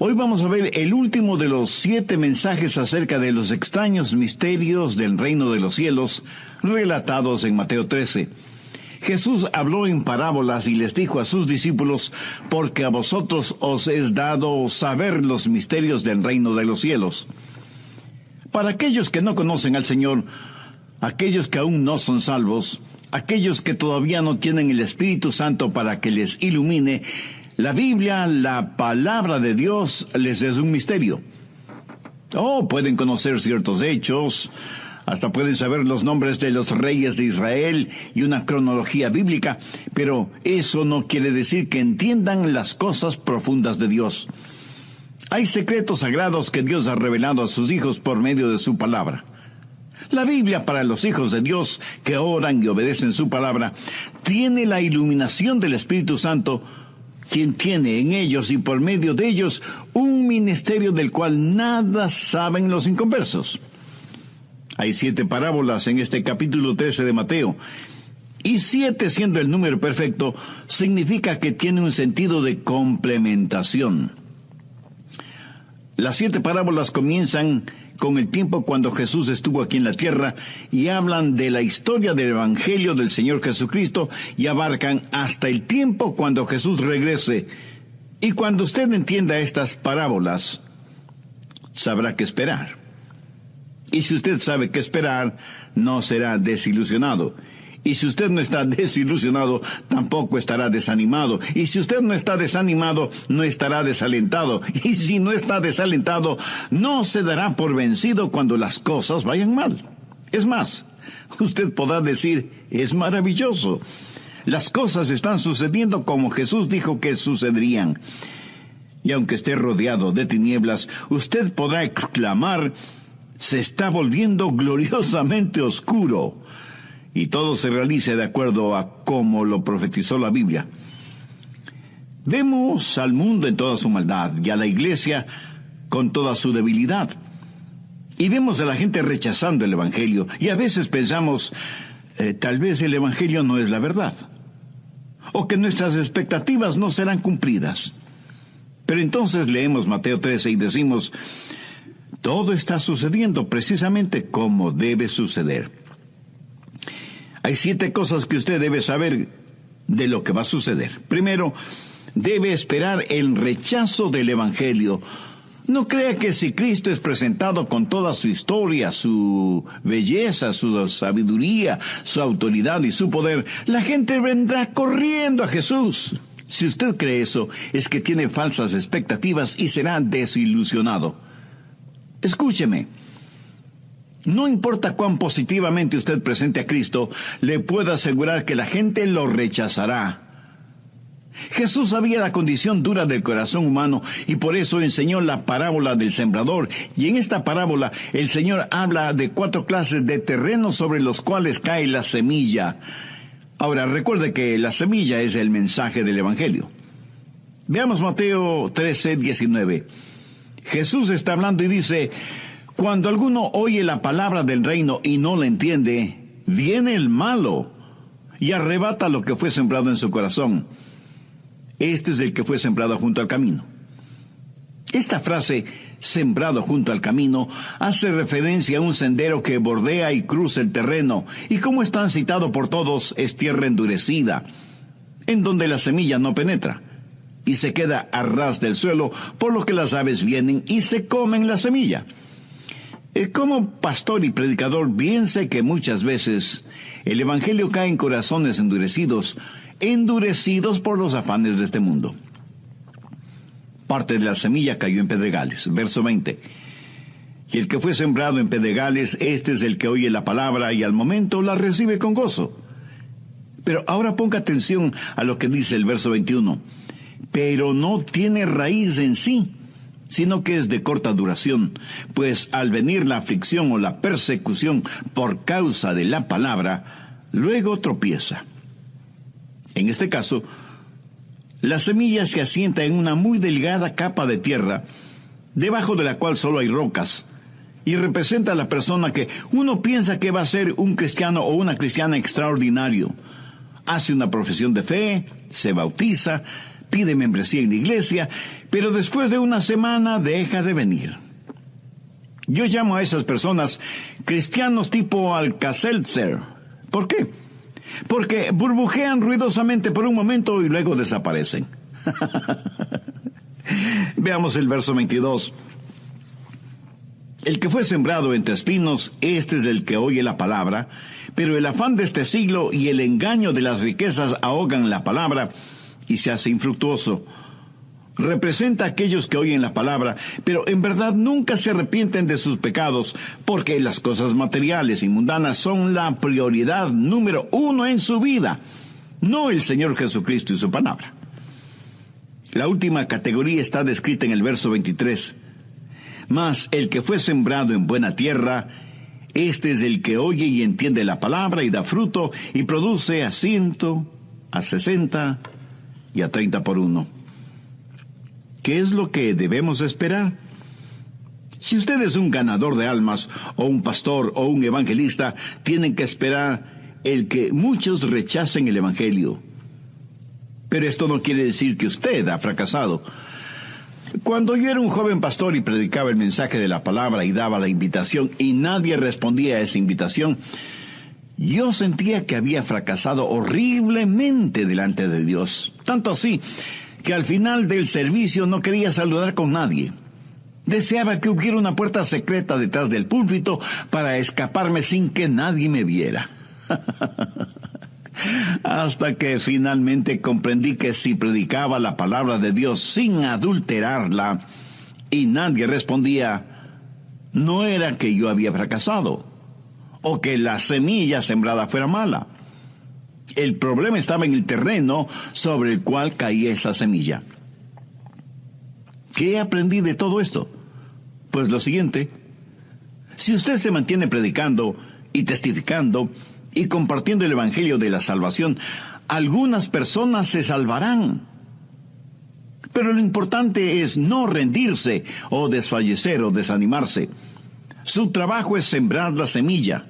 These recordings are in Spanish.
Hoy vamos a ver el último de los 7 mensajes acerca de los extraños misterios del reino de los cielos, relatados en Mateo 13. Jesús habló en parábolas y les dijo a sus discípulos: porque a vosotros os es dado saber los misterios del reino de los cielos. Para aquellos que no conocen al Señor, aquellos que aún no son salvos, aquellos que todavía no tienen el Espíritu Santo para que les ilumine, la Biblia, la palabra de Dios, les es un misterio. Pueden conocer ciertos hechos, hasta pueden saber los nombres de los reyes de Israel y una cronología bíblica, pero eso no quiere decir que entiendan las cosas profundas de Dios. Hay secretos sagrados que Dios ha revelado a sus hijos por medio de su palabra. La Biblia, para los hijos de Dios que oran y obedecen su palabra, tiene la iluminación del Espíritu Santo, quien tiene en ellos y por medio de ellos un ministerio del cual nada saben los inconversos. Hay 7 parábolas en este capítulo 13 de Mateo, y 7 siendo el número perfecto, significa que tiene un sentido de complementación. Las 7 parábolas comienzan con el tiempo cuando Jesús estuvo aquí en la tierra y hablan de la historia del Evangelio del Señor Jesucristo y abarcan hasta el tiempo cuando Jesús regrese. Y cuando usted entienda estas parábolas, sabrá qué esperar. Y si usted sabe qué esperar, no será desilusionado. Y si usted no está desilusionado, tampoco estará desanimado. Y si usted no está desanimado, no estará desalentado. Y si no está desalentado, no se dará por vencido cuando las cosas vayan mal. Es más, usted podrá decir: es maravilloso. Las cosas están sucediendo como Jesús dijo que sucederían. Y aunque esté rodeado de tinieblas, usted podrá exclamar: se está volviendo gloriosamente oscuro. Y todo se realice de acuerdo a cómo lo profetizó la Biblia. Vemos al mundo en toda su maldad y a la iglesia con toda su debilidad. Y vemos a la gente rechazando el Evangelio. Y a veces pensamos, tal vez el Evangelio no es la verdad. O que nuestras expectativas no serán cumplidas. Pero entonces leemos Mateo 13 y decimos: todo está sucediendo precisamente como debe suceder. Hay 7 cosas que usted debe saber de lo que va a suceder. Primero, debe esperar el rechazo del Evangelio. No crea que si Cristo es presentado con toda su historia, su belleza, su sabiduría, su autoridad y su poder, la gente vendrá corriendo a Jesús. Si usted cree eso, es que tiene falsas expectativas y será desilusionado. Escúcheme. No importa cuán positivamente usted presente a Cristo, le puedo asegurar que la gente lo rechazará. Jesús sabía la condición dura del corazón humano y por eso enseñó la parábola del sembrador. Y en esta parábola el Señor habla de 4 clases de terrenos sobre los cuales cae la semilla. Ahora, recuerde que la semilla es el mensaje del Evangelio. Veamos Mateo 13, 19. Jesús está hablando y dice: cuando alguno oye la palabra del reino y no la entiende, viene el malo y arrebata lo que fue sembrado en su corazón. Este es el que fue sembrado junto al camino. Esta frase, sembrado junto al camino, hace referencia a un sendero que bordea y cruza el terreno, y como es transitado por todos, es tierra endurecida, en donde la semilla no penetra, y se queda a ras del suelo, por lo que las aves vienen y se comen la semilla. Como pastor y predicador, bien sé que muchas veces el Evangelio cae en corazones endurecidos por los afanes de este mundo. Parte de la semilla cayó en pedregales. Verso 20. Y el que fue sembrado en pedregales, este es el que oye la palabra y al momento la recibe con gozo. Pero ahora ponga atención a lo que dice el verso 21. Pero no tiene raíz en sí, sino que es de corta duración, pues al venir la aflicción o la persecución por causa de la palabra, luego tropieza. En este caso, la semilla se asienta en una muy delgada capa de tierra, debajo de la cual solo hay rocas, y representa a la persona que uno piensa que va a ser un cristiano o una cristiana extraordinario. Hace una profesión de fe, se bautiza, pide membresía en la iglesia, pero después de una semana deja de venir. Yo llamo a esas personas cristianos tipo Alka-Seltzer. ¿Por qué? Porque burbujean ruidosamente por un momento y luego desaparecen. Veamos el verso 22. El que fue sembrado entre espinos, este es el que oye la palabra, pero el afán de este siglo y el engaño de las riquezas ahogan la palabra y se hace infructuoso. Representa a aquellos que oyen la palabra, pero en verdad nunca se arrepienten de sus pecados, porque las cosas materiales y mundanas son la prioridad número 1 en su vida, no el Señor Jesucristo y su palabra. La última categoría está descrita en el verso 23. Mas el que fue sembrado en buena tierra, este es el que oye y entiende la palabra y da fruto y produce a 100, a 60 y a 30 por uno. ¿Qué es lo que debemos esperar? Si usted es un ganador de almas, o un pastor, o un evangelista, tienen que esperar el que muchos rechacen el evangelio. Pero esto no quiere decir que usted ha fracasado. Cuando yo era un joven pastor y predicaba el mensaje de la palabra y daba la invitación, y nadie respondía a esa invitación, yo sentía que había fracasado horriblemente delante de Dios. Tanto así que al final del servicio no quería saludar con nadie. Deseaba que hubiera una puerta secreta detrás del púlpito para escaparme sin que nadie me viera. Hasta que finalmente comprendí que si predicaba la palabra de Dios sin adulterarla y nadie respondía, no era que yo había fracasado o que la semilla sembrada fuera mala. El problema estaba en el terreno sobre el cual caía esa semilla. ¿Qué aprendí de todo esto? Pues lo siguiente: si usted se mantiene predicando y testificando y compartiendo el evangelio de la salvación, algunas personas se salvarán. Pero lo importante es no rendirse o desfallecer o desanimarse. Su trabajo es sembrar la semilla.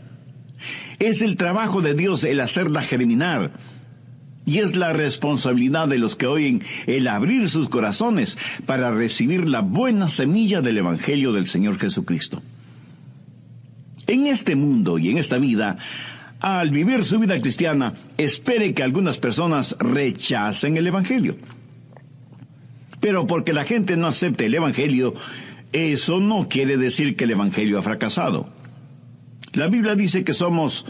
Es el trabajo de Dios el hacerla germinar. Y es la responsabilidad de los que oyen el abrir sus corazones para recibir la buena semilla del evangelio del Señor Jesucristo. En este mundo y en esta vida, al vivir su vida cristiana, espere que algunas personas rechacen el evangelio. Pero porque la gente no acepte el evangelio, eso no quiere decir que el evangelio ha fracasado. La Biblia dice que somos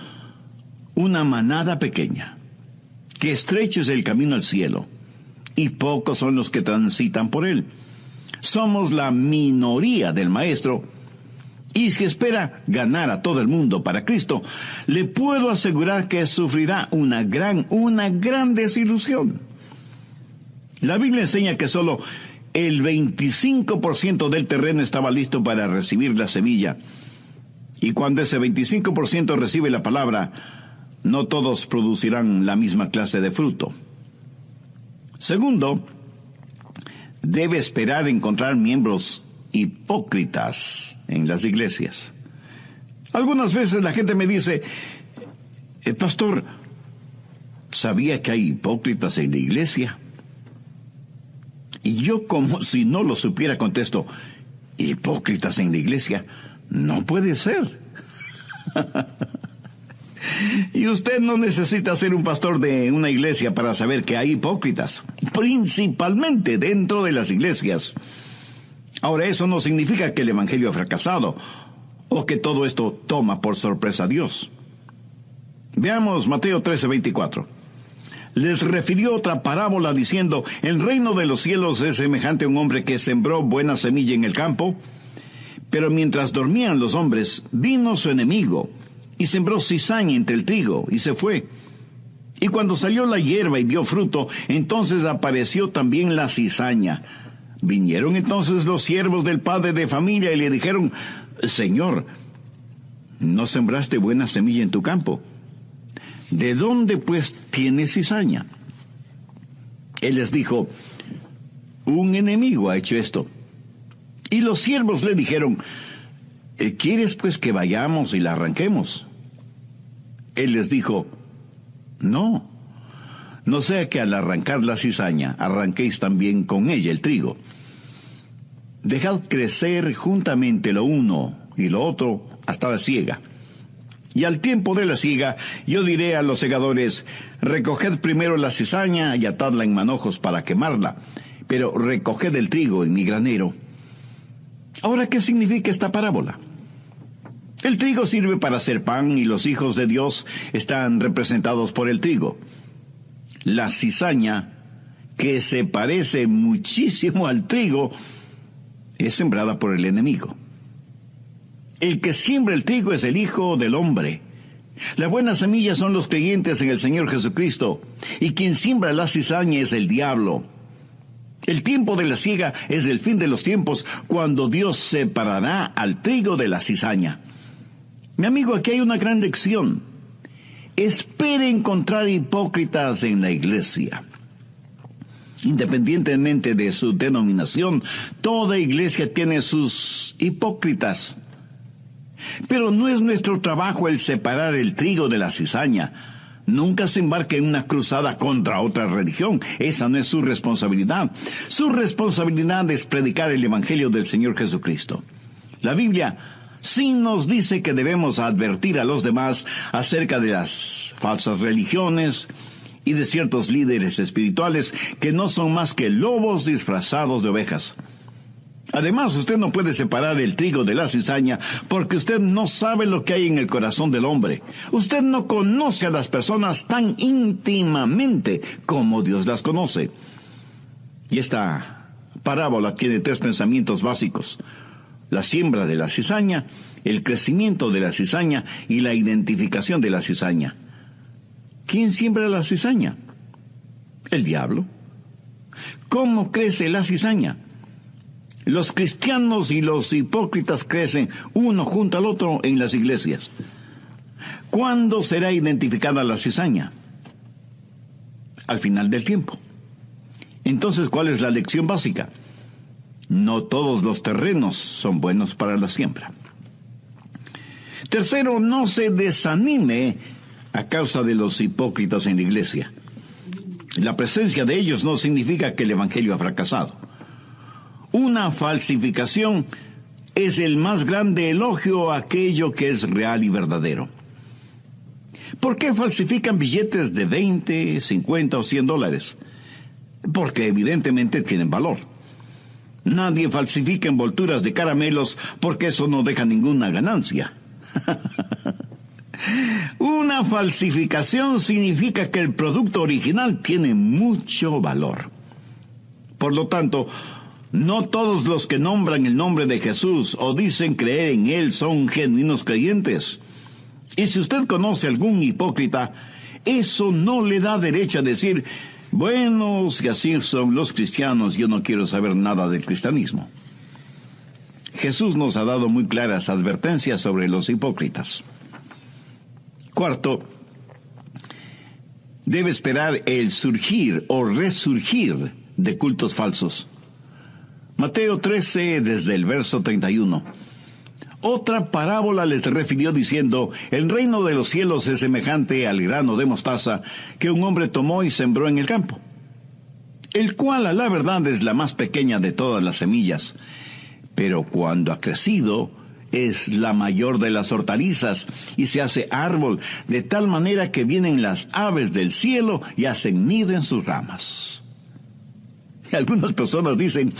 una manada pequeña, que estrecho es el camino al cielo, y pocos son los que transitan por él. Somos la minoría del Maestro, y si espera ganar a todo el mundo para Cristo, le puedo asegurar que sufrirá una gran desilusión. La Biblia enseña que solo el 25% del terreno estaba listo para recibir la semilla. Y cuando ese 25% recibe la palabra, no todos producirán la misma clase de fruto. Segundo, debe esperar encontrar miembros hipócritas en las iglesias. Algunas veces la gente me dice: pastor, ¿sabía que hay hipócritas en la iglesia? Y yo, como si no lo supiera, contesto: ¿hipócritas en la iglesia? No puede ser. Y usted no necesita ser un pastor de una iglesia para saber que hay hipócritas, principalmente dentro de las iglesias. Ahora, eso no significa que el evangelio ha fracasado o que todo esto toma por sorpresa a Dios. Veamos Mateo 13:24. Les refirió otra parábola diciendo: el reino de los cielos es semejante a un hombre que sembró buena semilla en el campo. Pero mientras dormían los hombres, vino su enemigo y sembró cizaña entre el trigo y se fue. Y cuando salió la hierba y dio fruto, entonces apareció también la cizaña. Vinieron entonces los siervos del padre de familia y le dijeron: Señor, ¿no sembraste buena semilla en tu campo? ¿De dónde pues tienes cizaña? Él les dijo: un enemigo ha hecho esto. Y los siervos le dijeron: ¿quieres pues que vayamos y la arranquemos? Él les dijo: no, No sea que al arrancar la cizaña, arranquéis también con ella el trigo. Dejad crecer juntamente lo uno y lo otro hasta la siega. Y al tiempo de la siega, yo diré a los segadores, recoged primero la cizaña y atadla en manojos para quemarla, pero recoged el trigo en mi granero. Ahora, ¿qué significa esta parábola? El trigo sirve para hacer pan y los hijos de Dios están representados por el trigo. La cizaña, que se parece muchísimo al trigo, es sembrada por el enemigo. El que siembra el trigo es el Hijo del Hombre. La buena semilla son los creyentes en el Señor Jesucristo, y quien siembra la cizaña es el diablo. El tiempo de la siega es el fin de los tiempos, cuando Dios separará al trigo de la cizaña. Mi amigo, aquí hay una gran lección. Espere encontrar hipócritas en la iglesia. Independientemente de su denominación, toda iglesia tiene sus hipócritas. Pero no es nuestro trabajo el separar el trigo de la cizaña. Nunca se embarque en una cruzada contra otra religión. Esa no es su responsabilidad. Su responsabilidad es predicar el Evangelio del Señor Jesucristo. La Biblia sí nos dice que debemos advertir a los demás acerca de las falsas religiones y de ciertos líderes espirituales que no son más que lobos disfrazados de ovejas. Además, usted no puede separar el trigo de la cizaña porque usted no sabe lo que hay en el corazón del hombre. Usted no conoce a las personas tan íntimamente como Dios las conoce. Y esta parábola tiene 3 pensamientos básicos: la siembra de la cizaña, el crecimiento de la cizaña y la identificación de la cizaña. ¿Quién siembra la cizaña? El diablo. ¿Cómo crece la cizaña? Los cristianos y los hipócritas crecen uno junto al otro en las iglesias. ¿Cuándo será identificada la cizaña? Al final del tiempo. Entonces, ¿cuál es la lección básica? No todos los terrenos son buenos para la siembra. Tercero, no se desanime a causa de los hipócritas en la iglesia. La presencia de ellos no significa que el evangelio ha fracasado. Una falsificación es el más grande elogio a aquello que es real y verdadero. ¿Por qué falsifican billetes de 20, 50 o 100 dólares? Porque evidentemente tienen valor. Nadie falsifica envolturas de caramelos porque eso no deja ninguna ganancia. Una falsificación significa que el producto original tiene mucho valor. Por lo tanto, no todos los que nombran el nombre de Jesús o dicen creer en Él son genuinos creyentes. Y si usted conoce a algún hipócrita, eso no le da derecho a decir, bueno, si así son los cristianos, yo no quiero saber nada del cristianismo. Jesús nos ha dado muy claras advertencias sobre los hipócritas. Cuarto, debe esperar el surgir o resurgir de cultos falsos. Mateo 13, desde el verso 31. Otra parábola les refirió diciendo, el reino de los cielos es semejante al grano de mostaza que un hombre tomó y sembró en el campo, el cual a la verdad es la más pequeña de todas las semillas, pero cuando ha crecido es la mayor de las hortalizas y se hace árbol, de tal manera que vienen las aves del cielo y hacen nido en sus ramas. Y algunas personas dicen,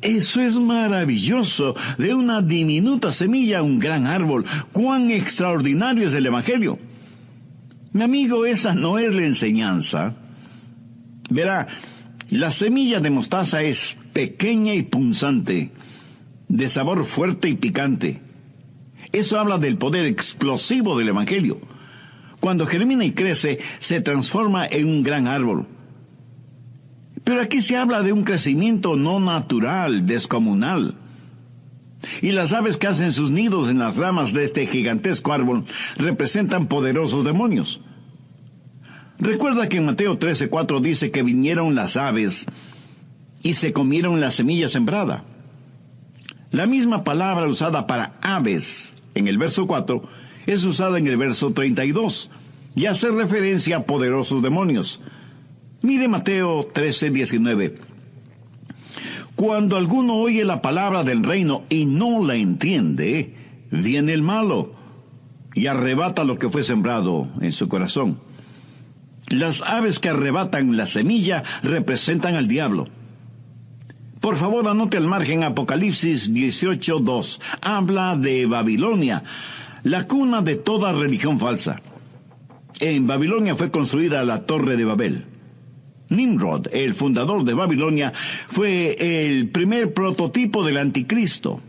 eso es maravilloso, de una diminuta semilla un gran árbol, cuán extraordinario es el evangelio. Mi amigo, esa no es la enseñanza. Verá, la semilla de mostaza es pequeña y punzante, de sabor fuerte y picante. Eso habla del poder explosivo del evangelio. Cuando germina y crece, se transforma en un gran árbol. Pero aquí se habla de un crecimiento no natural, descomunal. Y las aves que hacen sus nidos en las ramas de este gigantesco árbol representan poderosos demonios. Recuerda que en Mateo 13:4 dice que vinieron las aves y se comieron la semilla sembrada. La misma palabra usada para aves en el verso 4 es usada en el verso 32 y hace referencia a poderosos demonios. Mire Mateo 13:19. Cuando alguno oye la palabra del reino y no la entiende, viene el malo y arrebata lo que fue sembrado en su corazón. Las aves que arrebatan la semilla representan al diablo. Por favor, anote al margen Apocalipsis 18:2. Habla de Babilonia, la cuna de toda religión falsa. En Babilonia fue construida la Torre de Babel. Nimrod, el fundador de Babilonia, fue el primer prototipo del anticristo.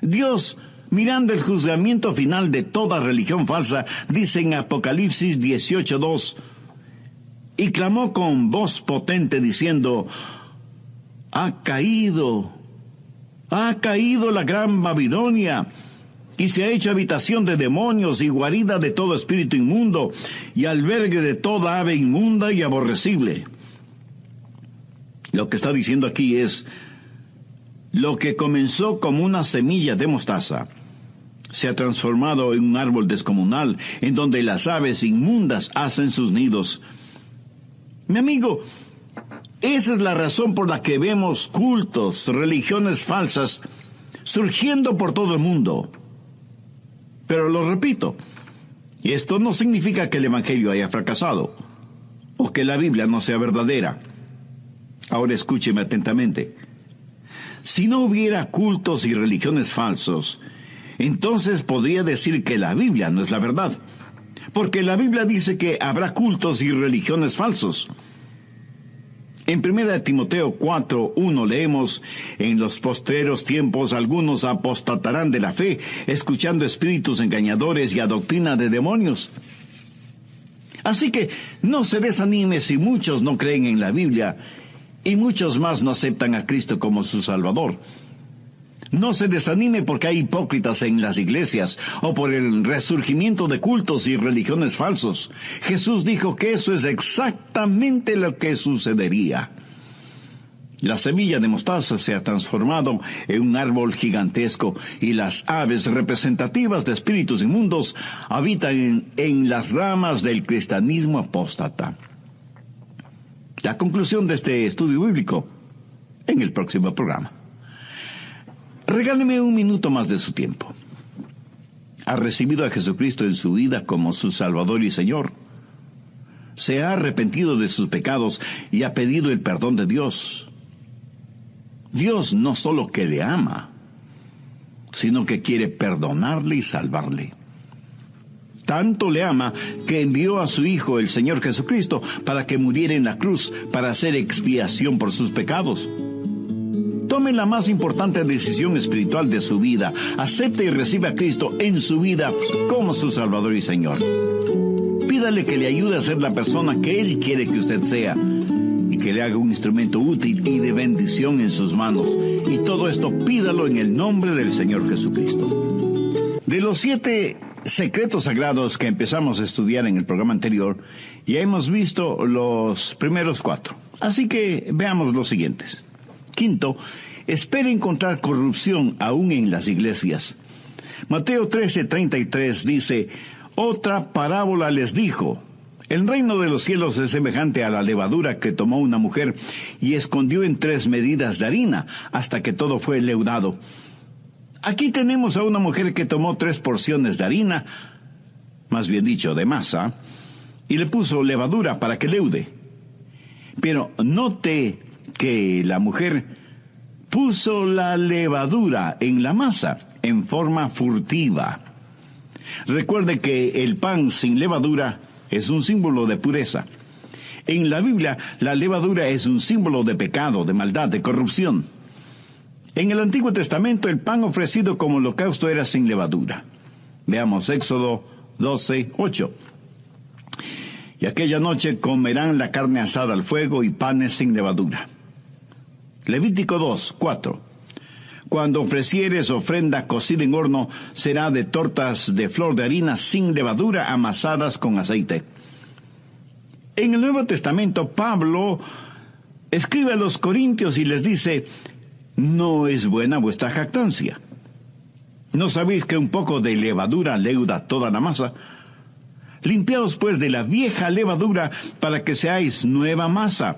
Dios, mirando el juzgamiento final de toda religión falsa, dice en Apocalipsis 18:2, y clamó con voz potente diciendo: ha caído la gran Babilonia, y se ha hecho habitación de demonios y guarida de todo espíritu inmundo, y albergue de toda ave inmunda y aborrecible. Lo que está diciendo aquí es: lo que comenzó como una semilla de mostaza se ha transformado en un árbol descomunal, en donde las aves inmundas hacen sus nidos. Mi amigo, esa es la razón por la que vemos cultos, religiones falsas, surgiendo por todo el mundo. Pero lo repito, esto no significa que el Evangelio haya fracasado, o que la Biblia no sea verdadera. Ahora escúcheme atentamente. Si no hubiera cultos y religiones falsos, entonces podría decir que la Biblia no es la verdad, porque la Biblia dice que habrá cultos y religiones falsos. En 1 Timoteo 4:1 leemos: en los postreros tiempos algunos apostatarán de la fe, escuchando espíritus engañadores y a doctrina de demonios. Así que no se desanime si muchos no creen en la Biblia y muchos más no aceptan a Cristo como su Salvador. No se desanime porque hay hipócritas en las iglesias o por el resurgimiento de cultos y religiones falsos. Jesús dijo que eso es exactamente lo que sucedería. La semilla de mostaza se ha transformado en un árbol gigantesco y las aves representativas de espíritus inmundos habitan en las ramas del cristianismo apóstata. La conclusión de este estudio bíblico en el próximo programa. Regáleme un minuto más de su tiempo. ¿Ha recibido a Jesucristo en su vida como su Salvador y Señor? ¿Se ha arrepentido de sus pecados y ha pedido el perdón de Dios? Dios no solo que le ama, sino que quiere perdonarle y salvarle. Tanto le ama que envió a su Hijo, el Señor Jesucristo, para que muriera en la cruz, para hacer expiación por sus pecados. Tome la más importante decisión espiritual de su vida. Acepte y reciba a Cristo en su vida como su Salvador y Señor. Pídale que le ayude a ser la persona que Él quiere que usted sea y que le haga un instrumento útil y de bendición en sus manos. Y todo esto pídalo en el nombre del Señor Jesucristo. De los 7 secretos sagrados que empezamos a estudiar en el programa anterior, ya hemos visto los primeros 4. Así que veamos los siguientes. Quinto, espere encontrar corrupción aún en las iglesias. Mateo 13:33 dice: otra parábola les dijo: el reino de los cielos es semejante a la levadura que tomó una mujer y escondió en 3 medidas de harina hasta que todo fue leudado. Aquí tenemos a una mujer que tomó 3 porciones de harina, más bien dicho, de masa, y le puso levadura para que leude. Pero note que la mujer puso la levadura en la masa en forma furtiva. Recuerde que el pan sin levadura es un símbolo de pureza. En la Biblia, la levadura es un símbolo de pecado, de maldad, de corrupción. En el Antiguo Testamento, el pan ofrecido como holocausto era sin levadura. Veamos Éxodo 12:8. Y aquella noche comerán la carne asada al fuego y panes sin levadura. Levítico 2:4. Cuando ofrecieres ofrenda cocida en horno, será de tortas de flor de harina sin levadura, amasadas con aceite. En el Nuevo Testamento, Pablo escribe a los Corintios y les dice: no es buena vuestra jactancia. ¿No sabéis que un poco de levadura leuda toda la masa? Limpiaos pues de la vieja levadura para que seáis nueva masa,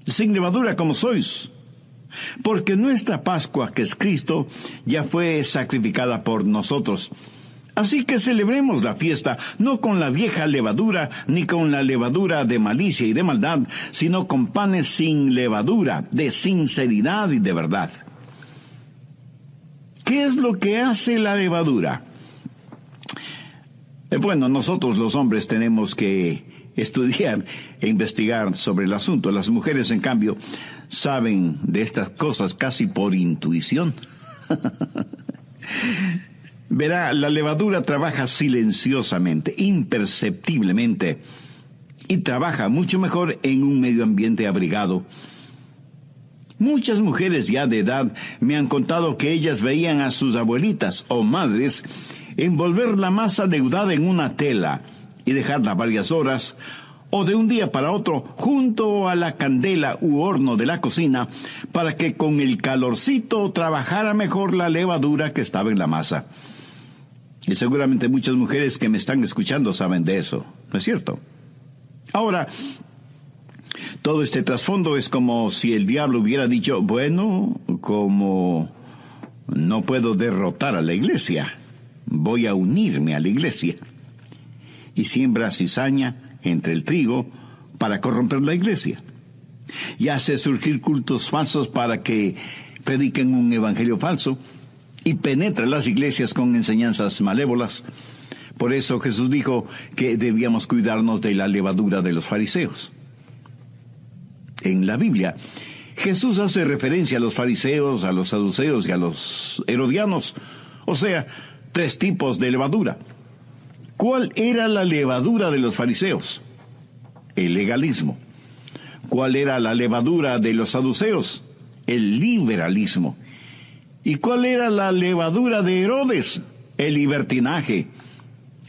sin levadura como sois. Porque nuestra Pascua, que es Cristo, ya fue sacrificada por nosotros. Así que celebremos la fiesta, no con la vieja levadura, ni con la levadura de malicia y de maldad, sino con panes sin levadura, de sinceridad y de verdad. ¿Qué es lo que hace la levadura? Bueno, nosotros los hombres tenemos que estudiar e investigar sobre el asunto. Las mujeres, en cambio, saben de estas cosas casi por intuición. Verá, la levadura trabaja silenciosamente, imperceptiblemente, y trabaja mucho mejor en un medio ambiente abrigado. Muchas mujeres ya de edad me han contado que ellas veían a sus abuelitas o madres envolver la masa leudada en una tela y dejarla varias horas, o de un día para otro junto a la candela u horno de la cocina, para que con el calorcito trabajara mejor la levadura que estaba en la masa. Y seguramente muchas mujeres que me están escuchando saben de eso, ¿no es cierto? Ahora, todo este trasfondo es como si el diablo hubiera dicho, bueno, como no puedo derrotar a la iglesia, voy a unirme a la iglesia. Y siembra cizaña entre el trigo para corromper la iglesia. Y hace surgir cultos falsos para que prediquen un evangelio falso. Y penetra las iglesias con enseñanzas malévolas. Por eso Jesús dijo que debíamos cuidarnos de la levadura de los fariseos. En la Biblia, Jesús hace referencia a los fariseos, a los saduceos y a los herodianos. O sea, 3 tipos de levadura. ¿Cuál era la levadura de los fariseos? El legalismo. ¿Cuál era la levadura de los saduceos? El liberalismo. ¿Y cuál era la levadura de Herodes? El libertinaje.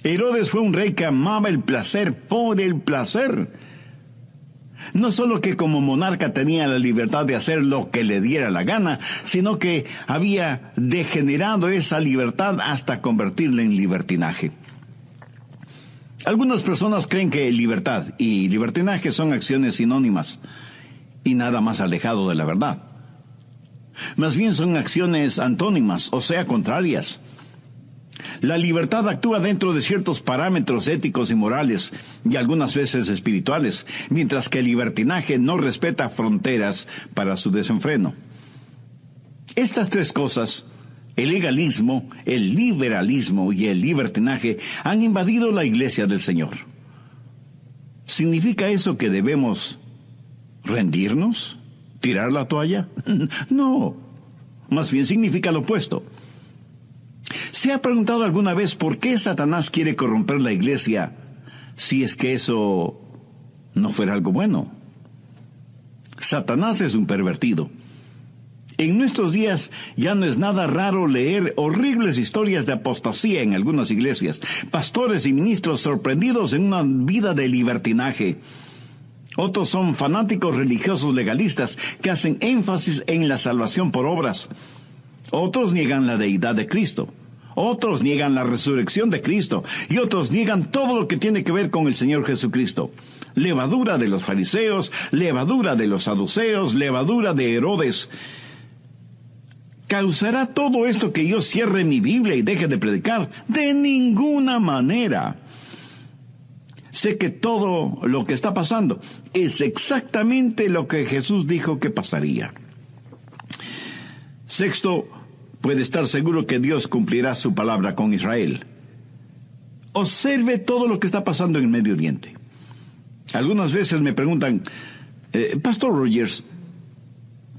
Herodes fue un rey que amaba el placer por el placer. No solo que como monarca tenía la libertad de hacer lo que le diera la gana, sino que había degenerado esa libertad hasta convertirla en libertinaje. Algunas personas creen que libertad y libertinaje son acciones sinónimas y nada más alejado de la verdad. Más bien son acciones antónimas, o sea, contrarias. La libertad actúa dentro de ciertos parámetros éticos y morales, y algunas veces espirituales, mientras que el libertinaje no respeta fronteras para su desenfreno. Estas 3 cosas, el legalismo, el liberalismo y el libertinaje, han invadido la iglesia del Señor. ¿Significa eso que debemos rendirnos? ¿Tirar la toalla? No, más bien significa lo opuesto. ¿Se ha preguntado alguna vez por qué Satanás quiere corromper la iglesia si es que eso no fuera algo bueno? Satanás es un pervertido. En nuestros días ya no es nada raro leer horribles historias de apostasía en algunas iglesias, pastores y ministros sorprendidos en una vida de libertinaje. Otros son fanáticos religiosos legalistas que hacen énfasis en la salvación por obras. Otros niegan la deidad de Cristo. Otros niegan la resurrección de Cristo. Y otros niegan todo lo que tiene que ver con el Señor Jesucristo. Levadura de los fariseos, levadura de los saduceos, levadura de Herodes. ¿Causará todo esto que yo cierre mi Biblia y deje de predicar? De ninguna manera. Sé que todo lo que está pasando es exactamente lo que Jesús dijo que pasaría. 6, puede estar seguro que Dios cumplirá su palabra con Israel. Observe todo lo que está pasando en el Medio Oriente. Algunas veces me preguntan, Pastor Rogers,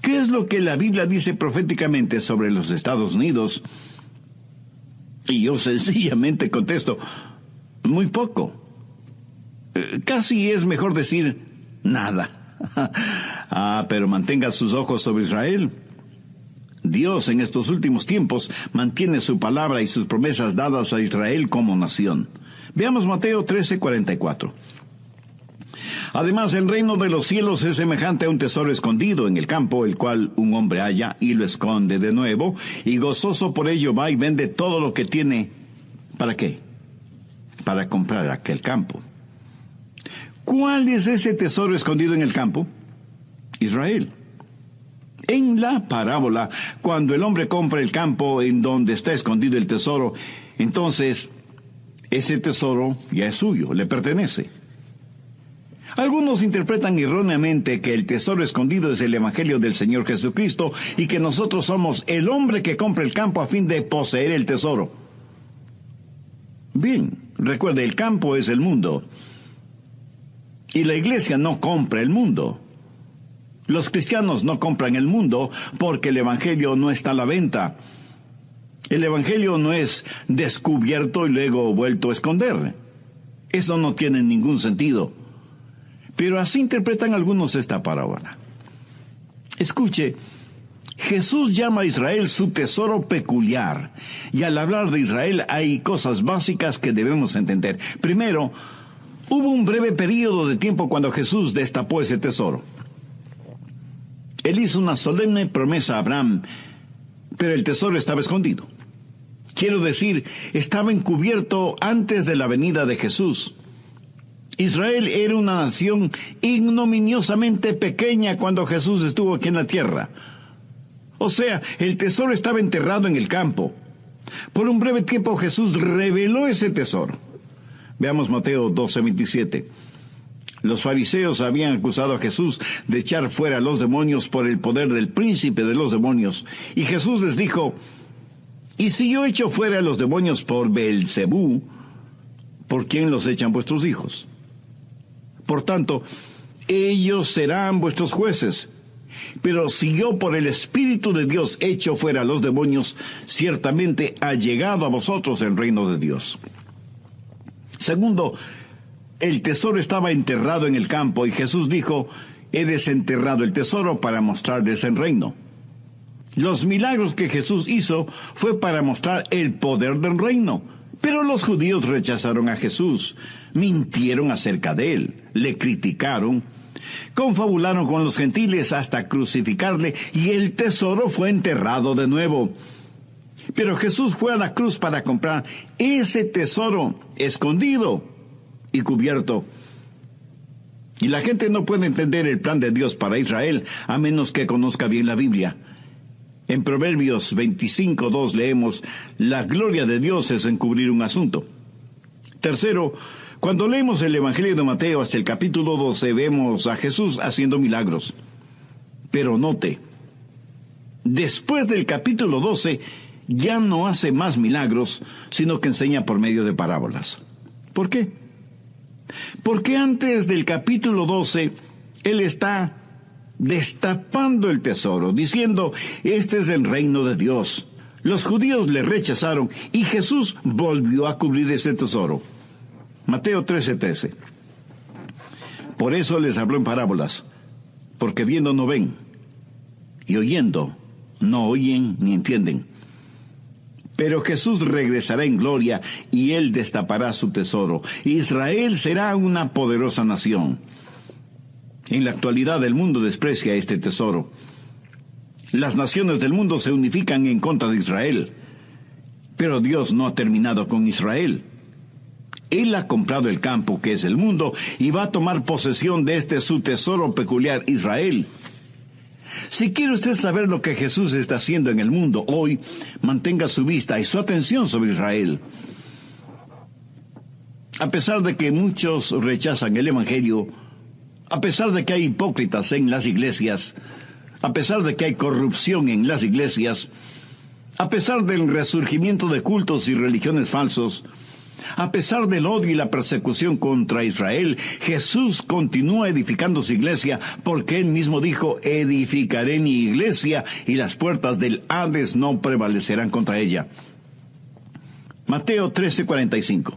¿qué es lo que la Biblia dice proféticamente sobre los Estados Unidos? Y yo sencillamente contesto, muy poco. Casi es mejor decir nada. Pero mantenga sus ojos sobre Israel. Dios en estos últimos tiempos mantiene su palabra y sus promesas dadas a Israel como nación. Veamos Mateo 13:44. Además, el reino de los cielos es semejante a un tesoro escondido en el campo, el cual un hombre halla y lo esconde de nuevo, y gozoso por ello va y vende todo lo que tiene. ¿Para qué? para comprar aquel campo. ¿Cuál es ese tesoro escondido en el campo? Israel. En la parábola, cuando el hombre compra el campo en donde está escondido el tesoro, entonces ese tesoro ya es suyo, le pertenece. Algunos interpretan erróneamente que el tesoro escondido es el Evangelio del Señor Jesucristo y que nosotros somos el hombre que compra el campo a fin de poseer el tesoro. Bien, recuerde, el campo es el mundo. Y la iglesia no compra el mundo. Los cristianos no compran el mundo porque el Evangelio no está a la venta. El Evangelio no es descubierto y luego vuelto a esconder. Eso no tiene ningún sentido. Pero así interpretan algunos esta parábola. Escuche, Jesús llama a Israel su tesoro peculiar. Y al hablar de Israel hay cosas básicas que debemos entender. Primero, hubo un breve período de tiempo cuando Jesús destapó ese tesoro. Él hizo una solemne promesa a Abraham, pero el tesoro estaba escondido. Quiero decir, estaba encubierto antes de la venida de Jesús. Israel era una nación ignominiosamente pequeña cuando Jesús estuvo aquí en la tierra. O sea, el tesoro estaba enterrado en el campo. Por un breve tiempo Jesús reveló ese tesoro. Veamos Mateo 12:27. Los fariseos habían acusado a Jesús de echar fuera a los demonios por el poder del príncipe de los demonios. Y Jesús les dijo: ¿y si yo echo fuera a los demonios por Beelzebú, por quién los echan vuestros hijos? Por tanto, ellos serán vuestros jueces. Pero si yo por el Espíritu de Dios echo fuera a los demonios, ciertamente ha llegado a vosotros el reino de Dios. Segundo, el tesoro estaba enterrado en el campo y Jesús dijo: he desenterrado el tesoro para mostrarles el reino. Los milagros que Jesús hizo fue para mostrar el poder del reino. Pero los judíos rechazaron a Jesús, mintieron acerca de él, le criticaron, confabularon con los gentiles hasta crucificarle y el tesoro fue enterrado de nuevo. Pero Jesús fue a la cruz para comprar ese tesoro escondido y cubierto. Y la gente no puede entender el plan de Dios para Israel a menos que conozca bien la Biblia. En Proverbios 25:2 leemos: la gloria de Dios es encubrir un asunto. Tercero, cuando leemos el Evangelio de Mateo hasta el capítulo 12, vemos a Jesús haciendo milagros. Pero note, después del capítulo 12, ya no hace más milagros, sino que enseña por medio de parábolas. ¿Por qué? Porque antes del capítulo 12, Él está destapando el tesoro, diciendo: este es el reino de Dios. Los judíos le rechazaron y Jesús volvió a cubrir ese tesoro. Mateo 13:13. Por eso les habló en parábolas, porque viendo no ven, y oyendo no oyen ni entienden. Pero Jesús regresará en gloria y Él destapará su tesoro. Israel será una poderosa nación. En la actualidad el mundo desprecia este tesoro. Las naciones del mundo se unifican en contra de Israel. Pero Dios no ha terminado con Israel. Él ha comprado el campo que es el mundo y va a tomar posesión de este su tesoro peculiar, Israel. Si quiere usted saber lo que Jesús está haciendo en el mundo hoy, mantenga su vista y su atención sobre Israel. A pesar de que muchos rechazan el Evangelio, a pesar de que hay hipócritas en las iglesias, a pesar de que hay corrupción en las iglesias, a pesar del resurgimiento de cultos y religiones falsos, a pesar del odio y la persecución contra Israel, Jesús continúa edificando su iglesia, porque Él mismo dijo: edificaré mi iglesia y las puertas del Hades no prevalecerán contra ella. Mateo 13:45.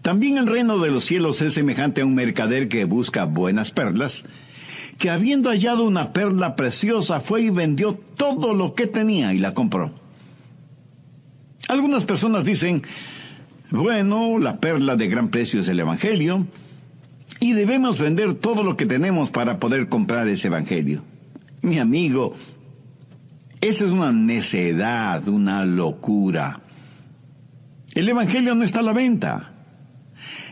También el reino de los cielos es semejante a un mercader que busca buenas perlas, que habiendo hallado una perla preciosa fue y vendió todo lo que tenía y la compró. Algunas personas dicen: bueno, la perla de gran precio es el Evangelio, y debemos vender todo lo que tenemos para poder comprar ese Evangelio. Mi amigo, esa es una necedad, una locura. El Evangelio no está a la venta.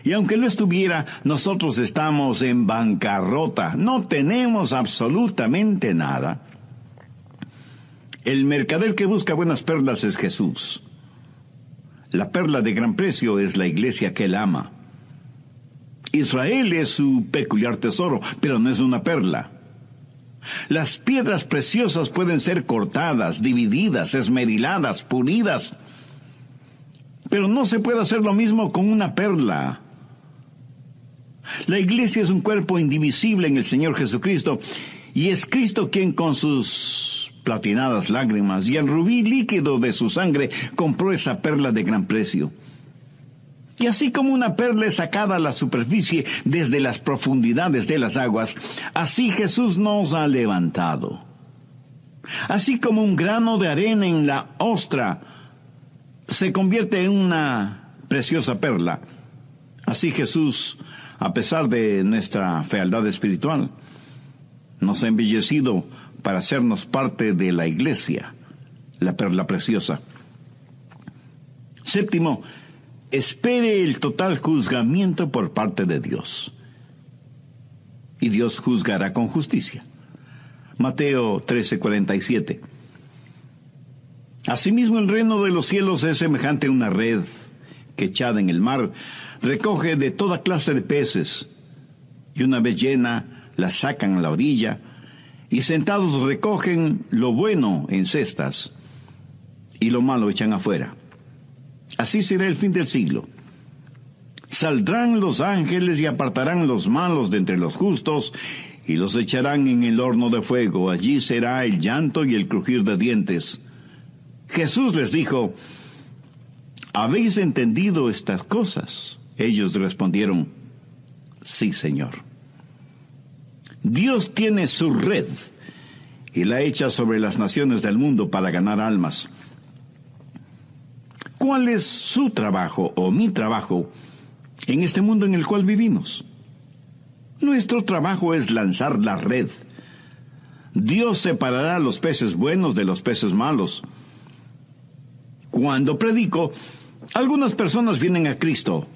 Y aunque lo estuviera, nosotros estamos en bancarrota. No tenemos absolutamente nada. El mercader que busca buenas perlas es Jesús. La perla de gran precio es la iglesia que él ama. Israel es su peculiar tesoro, pero no es una perla. Las piedras preciosas pueden ser cortadas, divididas, esmeriladas, pulidas, pero no se puede hacer lo mismo con una perla. La iglesia es un cuerpo indivisible en el Señor Jesucristo, y es Cristo quien con sus platinadas lágrimas y el rubí líquido de su sangre compró esa perla de gran precio. Y así como una perla es sacada a la superficie desde las profundidades de las aguas, así Jesús nos ha levantado. Así como un grano de arena en la ostra se convierte en una preciosa perla, así Jesús, a pesar de nuestra fealdad espiritual, nos ha embellecido para hacernos parte de la iglesia, la perla preciosa. Séptimo, espere el total juzgamiento por parte de Dios. Y Dios juzgará con justicia. Mateo 13:47. Asimismo, el reino de los cielos es semejante a una red que, echada en el mar, recoge de toda clase de peces, y una vez llena, la sacan a la orilla, y sentados recogen lo bueno en cestas, y lo malo echan afuera. Así será el fin del siglo. Saldrán los ángeles y apartarán los malos de entre los justos, y los echarán en el horno de fuego. Allí será el llanto y el crujir de dientes. Jesús les dijo: ¿habéis entendido estas cosas? Ellos respondieron: sí, Señor. Dios tiene su red y la echa sobre las naciones del mundo para ganar almas. ¿Cuál es su trabajo o mi trabajo en este mundo en el cual vivimos? Nuestro trabajo es lanzar la red. Dios separará los peces buenos de los peces malos. Cuando predico, algunas personas vienen a Cristo,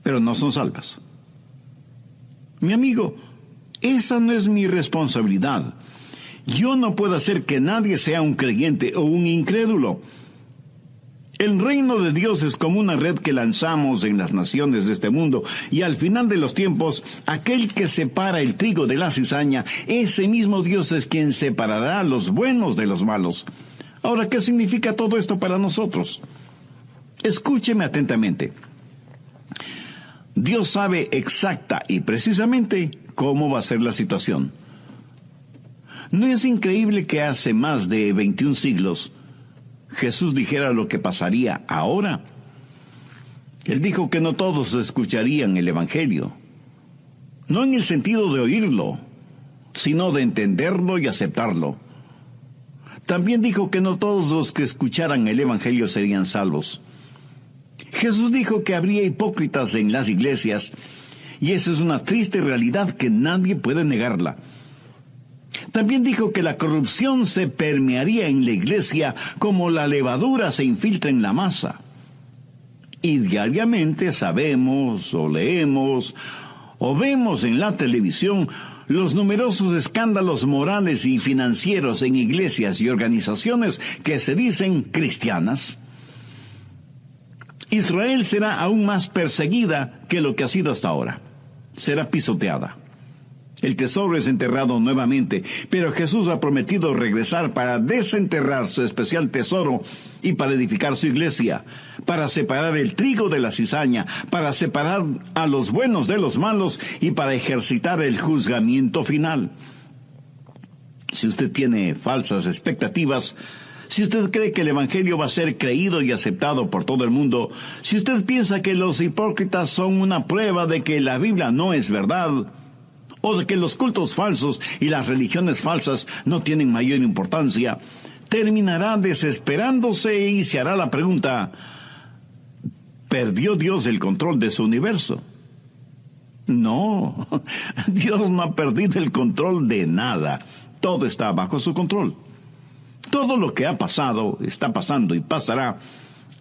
pero no son salvas. Mi amigo, esa no es mi responsabilidad. Yo no puedo hacer que nadie sea un creyente o un incrédulo. El reino de Dios es como una red que lanzamos en las naciones de este mundo, y al final de los tiempos, aquel que separa el trigo de la cizaña, ese mismo Dios es quien separará los buenos de los malos. Ahora, ¿qué significa todo esto para nosotros? Escúcheme atentamente. Dios sabe exacta y precisamente cómo va a ser la situación. ¿No es increíble que hace más de 21 siglos Jesús dijera lo que pasaría ahora? Él dijo que no todos escucharían el Evangelio, no en el sentido de oírlo, sino de entenderlo y aceptarlo. También dijo que no todos los que escucharan el Evangelio serían salvos. Jesús dijo que habría hipócritas en las iglesias, y esa es una triste realidad que nadie puede negarla. También dijo que la corrupción se permearía en la iglesia como la levadura se infiltra en la masa. Y diariamente sabemos, o leemos, o vemos en la televisión los numerosos escándalos morales y financieros en iglesias y organizaciones que se dicen cristianas. Israel será aún más perseguida que lo que ha sido hasta ahora. Será pisoteada. El tesoro es enterrado nuevamente, pero Jesús ha prometido regresar para desenterrar su especial tesoro y para edificar su iglesia, para separar el trigo de la cizaña, para separar a los buenos de los malos y para ejercitar el juzgamiento final. Si usted tiene falsas expectativas, si usted cree que el Evangelio va a ser creído y aceptado por todo el mundo, si usted piensa que los hipócritas son una prueba de que la Biblia no es verdad, o de que los cultos falsos y las religiones falsas no tienen mayor importancia, terminará desesperándose y se hará la pregunta: ¿perdió Dios el control de su universo? No, Dios no ha perdido el control de nada. Todo está bajo su control. Todo lo que ha pasado, está pasando y pasará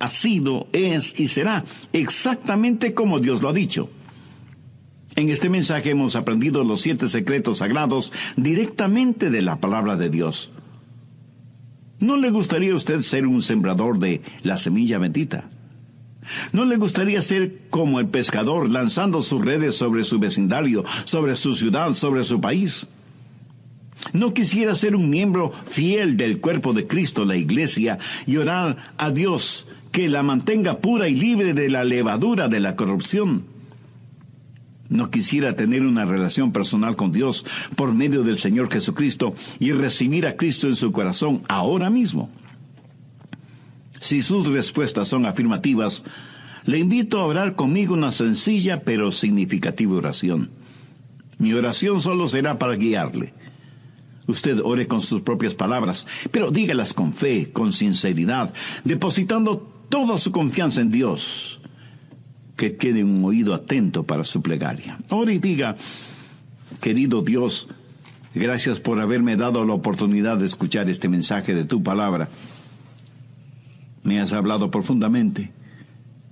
ha sido, es y será exactamente como Dios lo ha dicho. En este mensaje hemos aprendido los 7 secretos sagrados directamente de la palabra de Dios. ¿No le gustaría a usted ser un sembrador de la semilla bendita? ¿No le gustaría ser como el pescador lanzando sus redes sobre su vecindario, sobre su ciudad, sobre su país? ¿No quisiera ser un miembro fiel del cuerpo de Cristo, la iglesia, y orar a Dios que la mantenga pura y libre de la levadura de la corrupción? ¿No quisiera tener una relación personal con Dios por medio del Señor Jesucristo y recibir a Cristo en su corazón ahora mismo? Si sus respuestas son afirmativas, le invito a orar conmigo una sencilla pero significativa oración. Mi oración solo será para guiarle. Usted ore con sus propias palabras, pero dígalas con fe, con sinceridad, depositando toda su confianza en Dios. Que quede un oído atento para su plegaria. Ore y diga: querido Dios, gracias por haberme dado la oportunidad de escuchar este mensaje de tu palabra. Me has hablado profundamente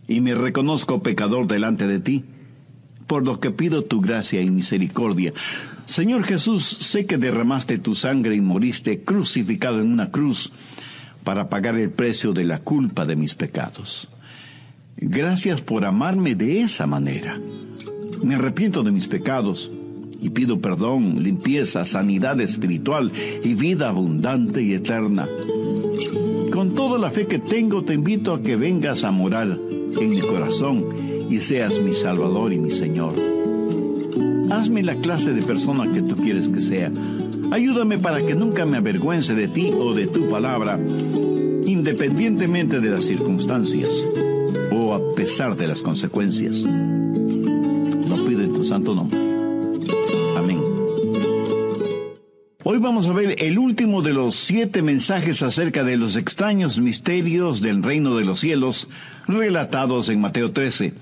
y me reconozco pecador delante de ti, por lo que pido tu gracia y misericordia. Señor Jesús, sé que derramaste tu sangre y moriste crucificado en una cruz para pagar el precio de la culpa de mis pecados. Gracias por amarme de esa manera. Me arrepiento de mis pecados y pido perdón, limpieza, sanidad espiritual y vida abundante y eterna. Con toda la fe que tengo, te invito a que vengas a morar en mi corazón y seas mi Salvador y mi Señor. Hazme la clase de persona que tú quieres que sea. Ayúdame para que nunca me avergüence de ti o de tu palabra, independientemente de las circunstancias o a pesar de las consecuencias. Lo pido en tu santo nombre. Amén. Hoy vamos a ver el último de los 7 mensajes acerca de los extraños misterios del reino de los cielos, relatados en Mateo 13.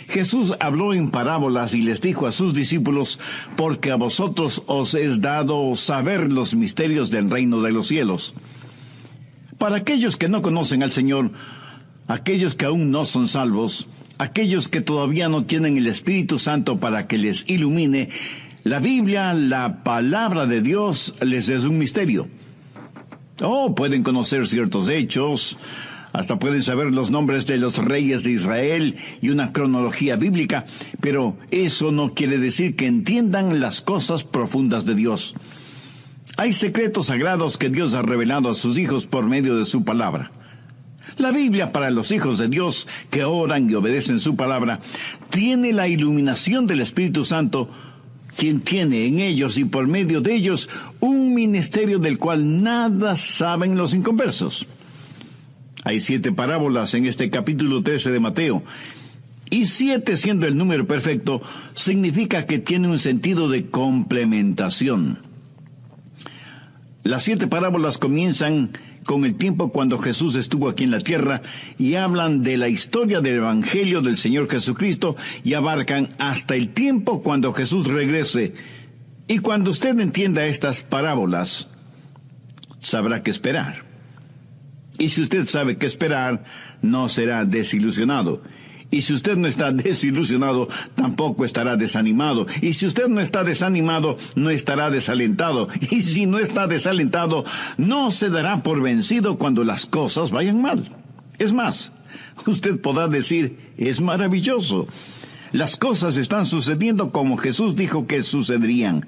Jesús habló en parábolas y les dijo a sus discípulos: porque a vosotros os es dado saber los misterios del reino de los cielos. Para aquellos que no conocen al Señor, aquellos que aún no son salvos, aquellos que todavía no tienen el Espíritu Santo para que les ilumine, la Biblia, la palabra de Dios, les es un misterio. Pueden conocer ciertos hechos, hasta pueden saber los nombres de los reyes de Israel y una cronología bíblica, pero eso no quiere decir que entiendan las cosas profundas de Dios. Hay secretos sagrados que Dios ha revelado a sus hijos por medio de su palabra. La Biblia, para los hijos de Dios que oran y obedecen su palabra, tiene la iluminación del Espíritu Santo, quien tiene en ellos y por medio de ellos un ministerio del cual nada saben los inconversos. Hay 7 parábolas en este capítulo 13 de Mateo, y 7 siendo el número perfecto, significa que tiene un sentido de complementación. Las 7 parábolas comienzan con el tiempo cuando Jesús estuvo aquí en la tierra y hablan de la historia del Evangelio del Señor Jesucristo y abarcan hasta el tiempo cuando Jesús regrese. Y cuando usted entienda estas parábolas, sabrá qué esperar. Y si usted sabe qué esperar, no será desilusionado. Y si usted no está desilusionado, tampoco estará desanimado. Y si usted no está desanimado, no estará desalentado. Y si no está desalentado, no se dará por vencido cuando las cosas vayan mal. Es más, usted podrá decir: es maravilloso. Las cosas están sucediendo como Jesús dijo que sucederían.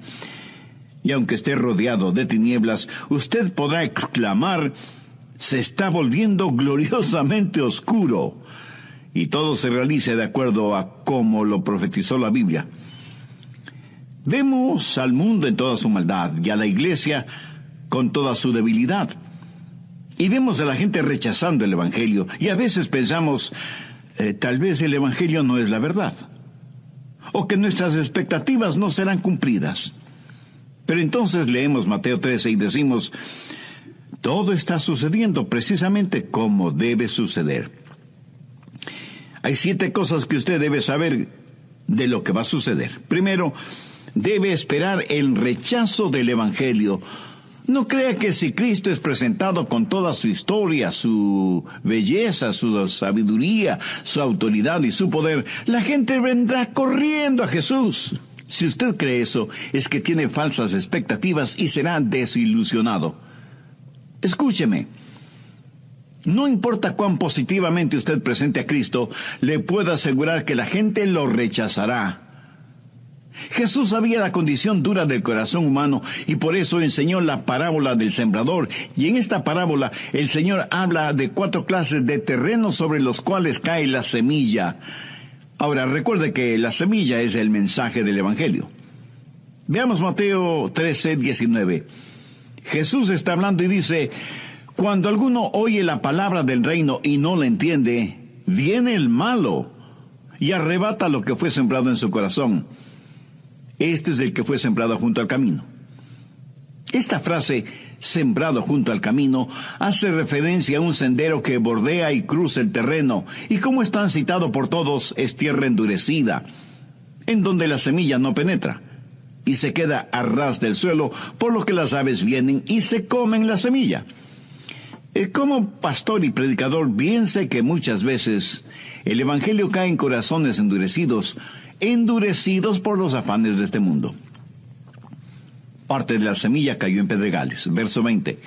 Y aunque esté rodeado de tinieblas, usted podrá exclamar: se está volviendo gloriosamente oscuro. Y todo se realice de acuerdo a cómo lo profetizó la Biblia. Vemos al mundo en toda su maldad y a la iglesia con toda su debilidad. Y vemos a la gente rechazando el Evangelio. Y a veces pensamos, tal vez el Evangelio no es la verdad. O que nuestras expectativas no serán cumplidas. Pero entonces leemos Mateo 13 y decimos: todo está sucediendo precisamente como debe suceder. Hay 7 cosas que usted debe saber de lo que va a suceder. Primero, debe esperar el rechazo del Evangelio. No crea que si Cristo es presentado con toda su historia, su belleza, su sabiduría, su autoridad y su poder, la gente vendrá corriendo a Jesús. Si usted cree eso, es que tiene falsas expectativas y será desilusionado. Escúcheme. No importa cuán positivamente usted presente a Cristo, le puedo asegurar que la gente lo rechazará. Jesús sabía la condición dura del corazón humano y por eso enseñó la parábola del sembrador. Y en esta parábola el Señor habla de 4 clases de terrenos sobre los cuales cae la semilla. Ahora, recuerde que la semilla es el mensaje del Evangelio. Veamos Mateo 13:19. Jesús está hablando y dice: cuando alguno oye la palabra del reino y no la entiende, viene el malo y arrebata lo que fue sembrado en su corazón. Este es el que fue sembrado junto al camino. Esta frase, sembrado junto al camino, hace referencia a un sendero que bordea y cruza el terreno, y como es tan citado por todos, es tierra endurecida, en donde la semilla no penetra, y se queda a ras del suelo, por lo que las aves vienen y se comen la semilla. Como pastor y predicador, bien sé que muchas veces el Evangelio cae en corazones endurecidos por los afanes de este mundo. Parte de la semilla cayó en pedregales. Verso 20.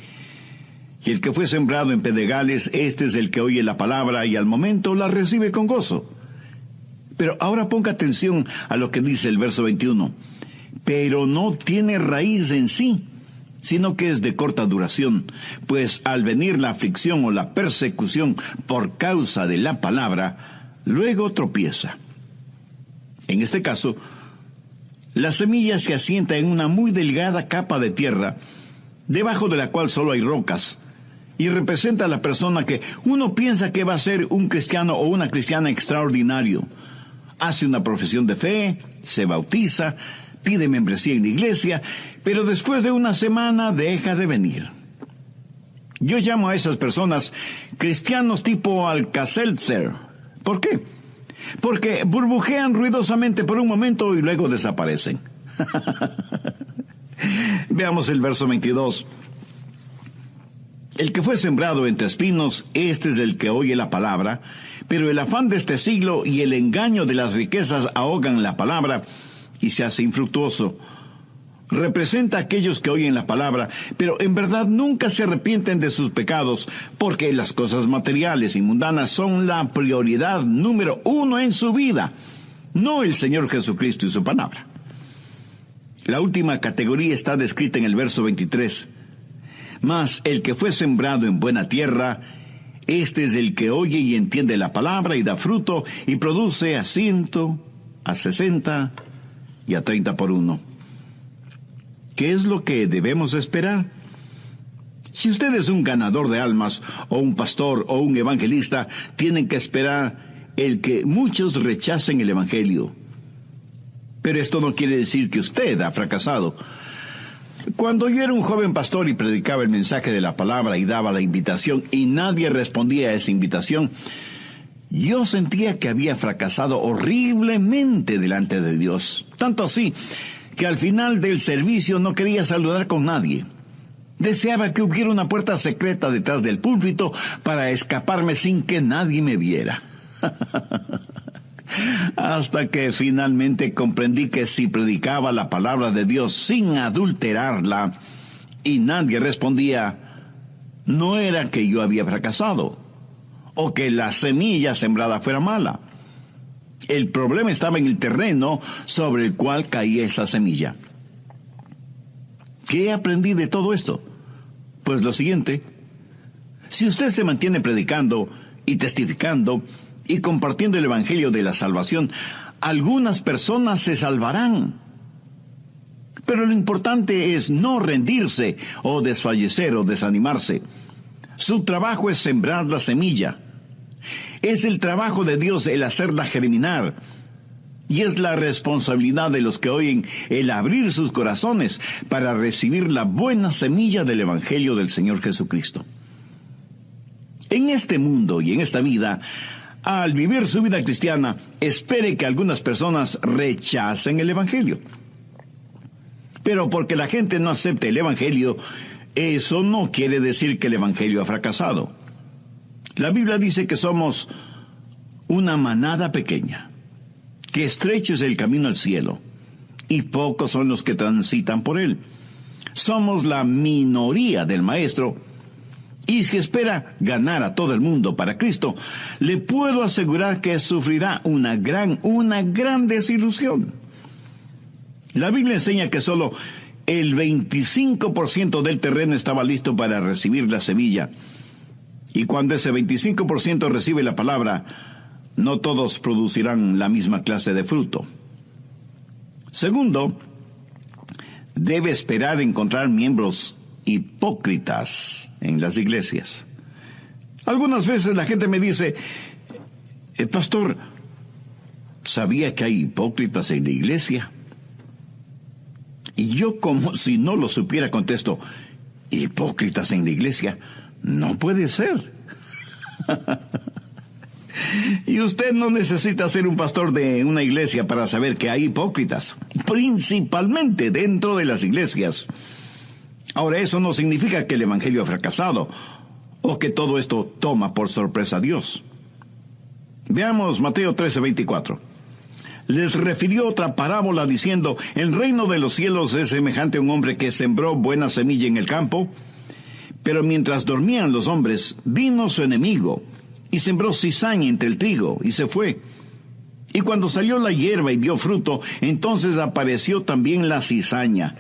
Y el que fue sembrado en pedregales, este es el que oye la palabra y al momento la recibe con gozo. Pero ahora ponga atención a lo que dice el verso 21. Pero no tiene raíz en sí, sino que es de corta duración, pues al venir la aflicción o la persecución por causa de la palabra, luego tropieza. En este caso, la semilla se asienta en una muy delgada capa de tierra, debajo de la cual solo hay rocas, y representa a la persona que uno piensa que va a ser un cristiano o una cristiana extraordinario. Hace una profesión de fe, se bautiza, pide membresía en la iglesia, pero después de una semana deja de venir. Yo llamo a esas personas cristianos tipo Alka-Seltzer. ¿Por qué? Porque burbujean ruidosamente por un momento y luego desaparecen. Veamos el verso 22. El que fue sembrado entre espinos, este es el que oye la palabra, pero el afán de este siglo y el engaño de las riquezas ahogan la palabra y se hace infructuoso. Representa a aquellos que oyen la palabra, pero en verdad nunca se arrepienten de sus pecados, porque las cosas materiales y mundanas son la prioridad número 1 en su vida, no el Señor Jesucristo y su palabra. La última categoría está descrita en el verso 23. Mas el que fue sembrado en buena tierra, este es el que oye y entiende la palabra y da fruto y produce a 100, a 60 y a 30 por uno. ¿Qué es lo que debemos esperar? Si usted es un ganador de almas, o un pastor, o un evangelista, tienen que esperar el que muchos rechacen el Evangelio. Pero esto no quiere decir que usted ha fracasado. Cuando yo era un joven pastor y predicaba el mensaje de la palabra y daba la invitación, y nadie respondía a esa invitación, yo sentía que había fracasado horriblemente delante de Dios. Tanto así que al final del servicio no quería saludar con nadie. Deseaba que hubiera una puerta secreta detrás del púlpito para escaparme sin que nadie me viera. Hasta que finalmente comprendí que si predicaba la palabra de Dios sin adulterarla y nadie respondía, no era que yo había fracasado o que la semilla sembrada fuera mala. El problema estaba en el terreno sobre el cual caía esa semilla. ¿Qué aprendí de todo esto? Pues lo siguiente: si usted se mantiene predicando y testificando y compartiendo el Evangelio de la salvación, algunas personas se salvarán. Pero lo importante es no rendirse o desfallecer o desanimarse. Su trabajo es sembrar la semilla. Es el trabajo de Dios el hacerla germinar. Y es la responsabilidad de los que oyen el abrir sus corazones para recibir la buena semilla del Evangelio del Señor Jesucristo. En este mundo y en esta vida, al vivir su vida cristiana, espere que algunas personas rechacen el Evangelio. Pero porque la gente no acepte el Evangelio, eso no quiere decir que el Evangelio ha fracasado. La Biblia dice que somos una manada pequeña, que estrecho es el camino al cielo, y pocos son los que transitan por él. Somos la minoría del Maestro, y si espera ganar a todo el mundo para Cristo, le puedo asegurar que sufrirá una gran desilusión. La Biblia enseña que solo el 25% del terreno estaba listo para recibir la semilla, y cuando ese 25% recibe la palabra, no todos producirán la misma clase de fruto. Segundo, debe esperar encontrar miembros hipócritas en las iglesias. Algunas veces la gente me dice, pastor, ¿sabía que hay hipócritas en la iglesia? Y yo, como si no lo supiera, contesto, ¿hipócritas en la iglesia? No puede ser. Y usted no necesita ser un pastor de una iglesia para saber que hay hipócritas, principalmente dentro de las iglesias. Ahora, eso no significa que el Evangelio ha fracasado, o que todo esto toma por sorpresa a Dios. Veamos Mateo 13:24. Les refirió otra parábola diciendo, el reino de los cielos es semejante a un hombre que sembró buena semilla en el campo, pero mientras dormían los hombres, vino su enemigo, y sembró cizaña entre el trigo, y se fue. Y cuando salió la hierba y dio fruto, entonces apareció también la cizaña.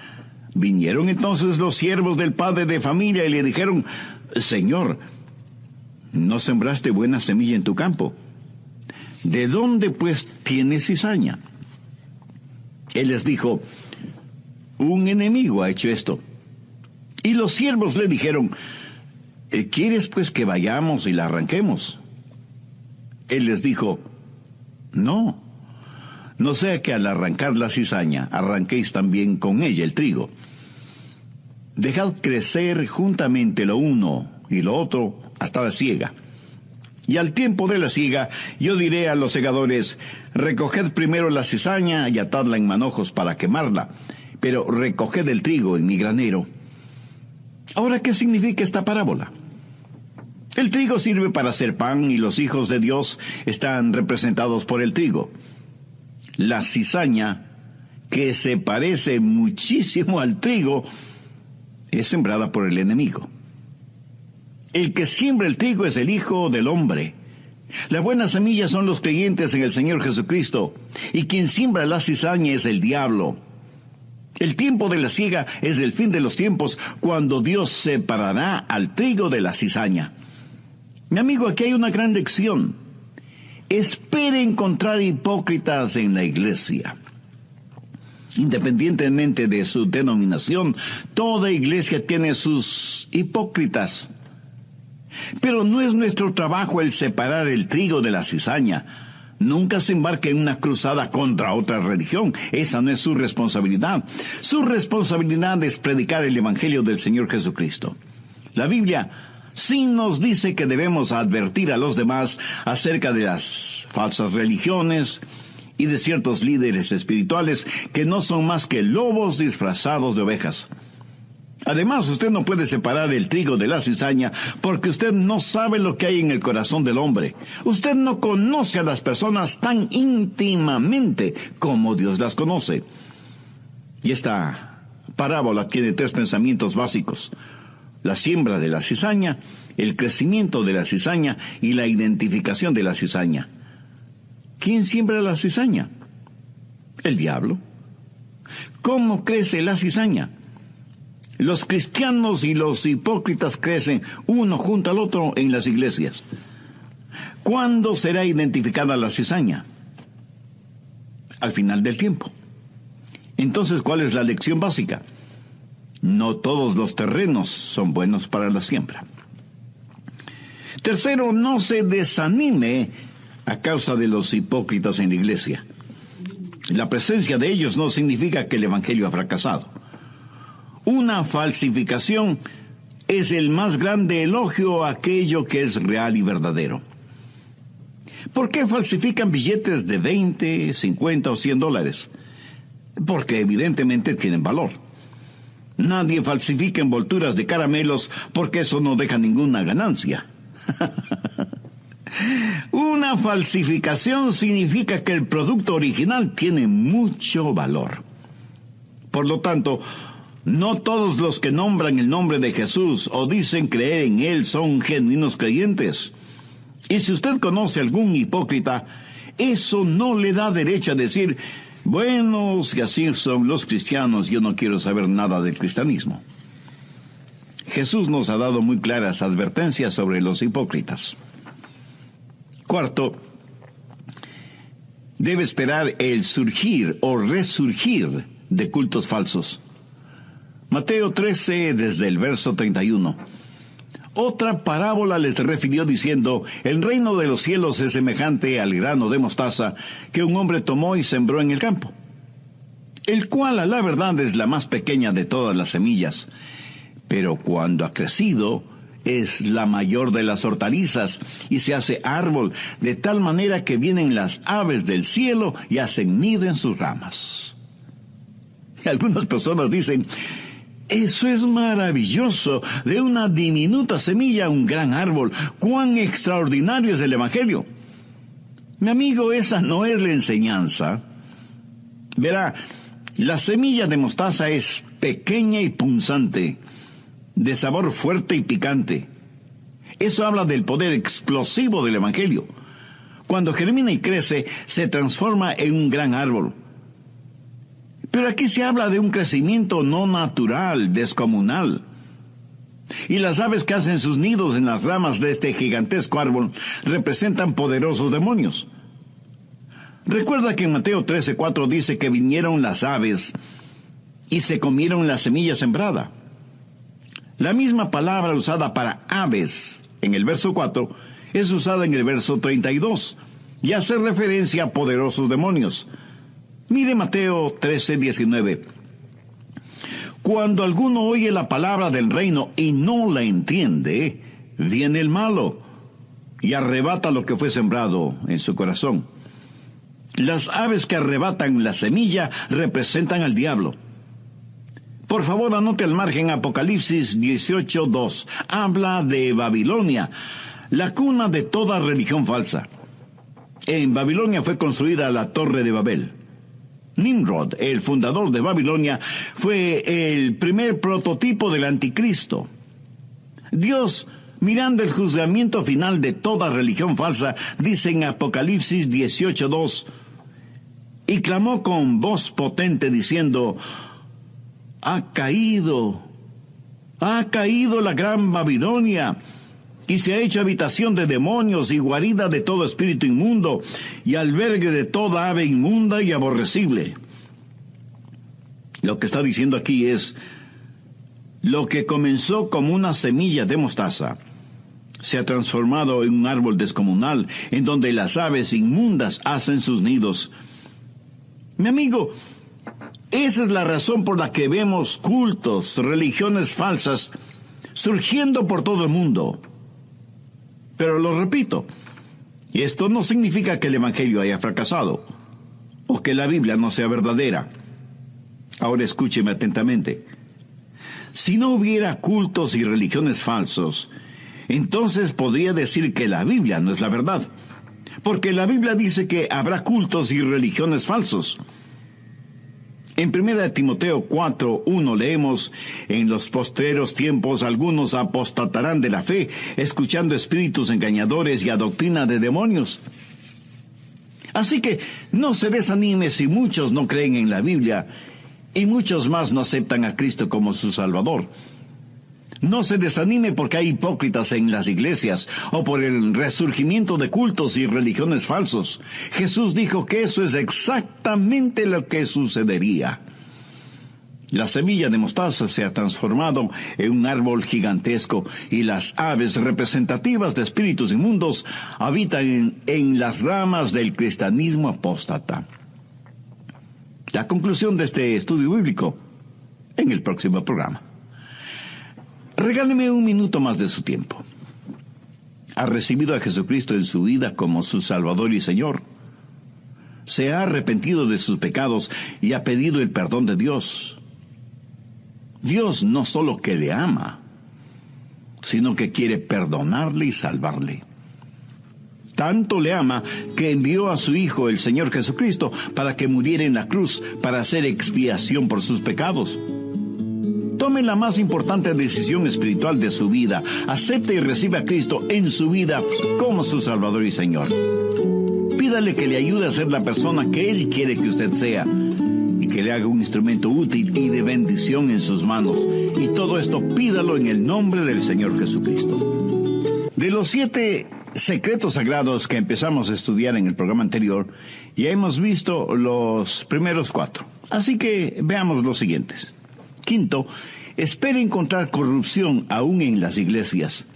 Vinieron entonces los siervos del padre de familia y le dijeron, Señor, ¿no sembraste buena semilla en tu campo? ¿De dónde pues tienes cizaña? Él les dijo, un enemigo ha hecho esto. Y los siervos le dijeron, ¿quieres pues que vayamos y la arranquemos? Él les dijo, no sea que al arrancar la cizaña arranquéis también con ella el trigo. Dejad crecer juntamente lo uno y lo otro hasta la siega. Y al tiempo de la siega, yo diré a los segadores, recoged primero la cizaña y atadla en manojos para quemarla, pero recoged el trigo en mi granero. Ahora, ¿qué significa esta parábola? El trigo sirve para hacer pan y los hijos de Dios están representados por el trigo. La cizaña, que se parece muchísimo al trigo, es sembrada por el enemigo. El que siembra el trigo es el Hijo del Hombre. La buena semilla son los creyentes en el Señor Jesucristo, y quien siembra la cizaña es el diablo. El tiempo de la siega es el fin de los tiempos, cuando Dios separará al trigo de la cizaña. Mi amigo, aquí hay una gran lección. Espere encontrar hipócritas en la iglesia. Independientemente de su denominación, toda iglesia tiene sus hipócritas. Pero no es nuestro trabajo el separar el trigo de la cizaña. Nunca se embarque en una cruzada contra otra religión. Esa no es su responsabilidad. Su responsabilidad es predicar el Evangelio del Señor Jesucristo. La Biblia sí nos dice que debemos advertir a los demás acerca de las falsas religiones y de ciertos líderes espirituales que no son más que lobos disfrazados de ovejas. Además, usted no puede separar el trigo de la cizaña porque usted no sabe lo que hay en el corazón del hombre. Usted no conoce a las personas tan íntimamente como Dios las conoce. Y esta parábola tiene 3 pensamientos básicos: la siembra de la cizaña, el crecimiento de la cizaña y la identificación de la cizaña. ¿Quién siembra la cizaña? El diablo. ¿Cómo crece la cizaña? Los cristianos y los hipócritas crecen uno junto al otro en las iglesias. ¿Cuándo será identificada la cizaña? Al final del tiempo. Entonces, ¿cuál es la lección básica? No todos los terrenos son buenos para la siembra. Tercero, no se desanime a causa de los hipócritas en la iglesia. La presencia de ellos no significa que el Evangelio ha fracasado. Una falsificación es el más grande elogio a aquello que es real y verdadero. ¿Por qué falsifican billetes de 20, 50 o $100? Porque evidentemente tienen valor. Nadie falsifica envolturas de caramelos porque eso no deja ninguna ganancia. Una falsificación significa que el producto original tiene mucho valor. Por lo tanto, no todos los que nombran el nombre de Jesús o dicen creer en Él son genuinos creyentes. Y si usted conoce a algún hipócrita, eso no le da derecho a decir: bueno, si así son los cristianos, yo no quiero saber nada del cristianismo. Jesús nos ha dado muy claras advertencias sobre los hipócritas. Cuarto, debe esperar el surgir o resurgir de cultos falsos. Mateo 13, desde el verso 31. Otra parábola les refirió diciendo: el reino de los cielos es semejante al grano de mostaza que un hombre tomó y sembró en el campo, el cual a la verdad es la más pequeña de todas las semillas, pero cuando ha crecido es la mayor de las hortalizas y se hace árbol, de tal manera que vienen las aves del cielo y hacen nido en sus ramas. Y algunas personas dicen: eso es maravilloso, de una diminuta semilla un gran árbol. ¡Cuán extraordinario es el Evangelio! Mi amigo, esa no es la enseñanza. Verá, la semilla de mostaza es pequeña y punzante, de sabor fuerte y picante. Eso habla del poder explosivo del Evangelio. Cuando germina y crece, se transforma en un gran árbol. Pero aquí se habla de un crecimiento no natural, descomunal. Y las aves que hacen sus nidos en las ramas de este gigantesco árbol representan poderosos demonios. Recuerda que en Mateo 13:4 dice que vinieron las aves y se comieron la semilla sembrada. La misma palabra usada para aves en el verso 4 es usada en el verso 32 y hace referencia a poderosos demonios. Mire Mateo 13:19. Cuando alguno oye la palabra del reino y no la entiende, viene el malo y arrebata lo que fue sembrado en su corazón. Las aves que arrebatan la semilla representan al diablo. Por favor, anote al margen Apocalipsis 18:2. Habla de Babilonia, la cuna de toda religión falsa. En Babilonia fue construida la Torre de Babel. Nimrod, el fundador de Babilonia, fue el primer prototipo del anticristo. Dios, mirando el juzgamiento final de toda religión falsa, dice en Apocalipsis 18:2, y clamó con voz potente diciendo: ha caído la gran Babilonia, y se ha hecho habitación de demonios y guarida de todo espíritu inmundo, y albergue de toda ave inmunda y aborrecible. Lo que está diciendo aquí es: lo que comenzó como una semilla de mostaza se ha transformado en un árbol descomunal, en donde las aves inmundas hacen sus nidos. Mi amigo, esa es la razón por la que vemos cultos, religiones falsas, surgiendo por todo el mundo. Pero lo repito, esto no significa que el Evangelio haya fracasado, o que la Biblia no sea verdadera. Ahora escúcheme atentamente. Si no hubiera cultos y religiones falsos, entonces podría decir que la Biblia no es la verdad, porque la Biblia dice que habrá cultos y religiones falsos. En 1 Timoteo 4:1 leemos: en los postreros tiempos algunos apostatarán de la fe, escuchando espíritus engañadores y a doctrina de demonios. Así que no se desanime si muchos no creen en la Biblia y muchos más no aceptan a Cristo como su Salvador. No se desanime porque hay hipócritas en las iglesias o por el resurgimiento de cultos y religiones falsos. Jesús dijo que eso es exactamente lo que sucedería. La semilla de mostaza se ha transformado en un árbol gigantesco y las aves representativas de espíritus inmundos habitan en las ramas del cristianismo apóstata. La conclusión de este estudio bíblico en el próximo programa. Regáleme un minuto más de su tiempo. ¿Ha recibido a Jesucristo en su vida como su Salvador y Señor? ¿Se ha arrepentido de sus pecados y ha pedido el perdón de Dios? Dios no solo que le ama, sino que quiere perdonarle y salvarle. Tanto le ama que envió a su Hijo, el Señor Jesucristo, para que muriera en la cruz, para hacer expiación por sus pecados. Tome la más importante decisión espiritual de su vida. Acepte y reciba a Cristo en su vida como su Salvador y Señor. Pídale que le ayude a ser la persona que Él quiere que usted sea y que le haga un instrumento útil y de bendición en sus manos. Y todo esto pídalo en el nombre del Señor Jesucristo. De los 7 secretos sagrados que empezamos a estudiar en el programa anterior, ya hemos visto los primeros 4. Así que veamos los siguientes. Quinto, espere encontrar corrupción aún en las iglesias.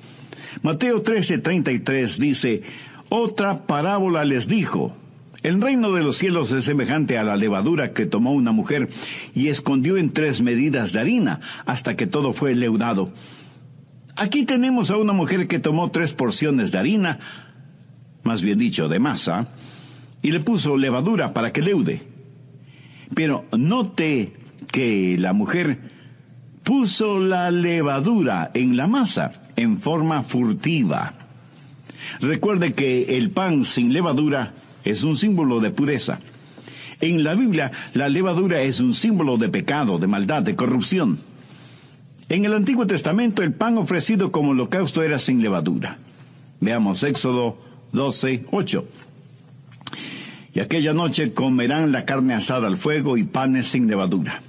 Mateo 13:33 dice: otra parábola les dijo: el reino de los cielos es semejante a la levadura que tomó una mujer y escondió en 3 medidas de harina hasta que todo fue leudado. Aquí tenemos a una mujer que tomó 3 porciones de harina, más bien dicho, de masa, y le puso levadura para que leude. Pero note que la mujer puso la levadura en la masa en forma furtiva. Recuerde que el pan sin levadura es un símbolo de pureza. En la Biblia, la levadura es un símbolo de pecado, de maldad, de corrupción. En el Antiguo Testamento, el pan ofrecido como holocausto era sin levadura. Veamos Éxodo 12:8. Y aquella noche comerán la carne asada al fuego y panes sin levadura.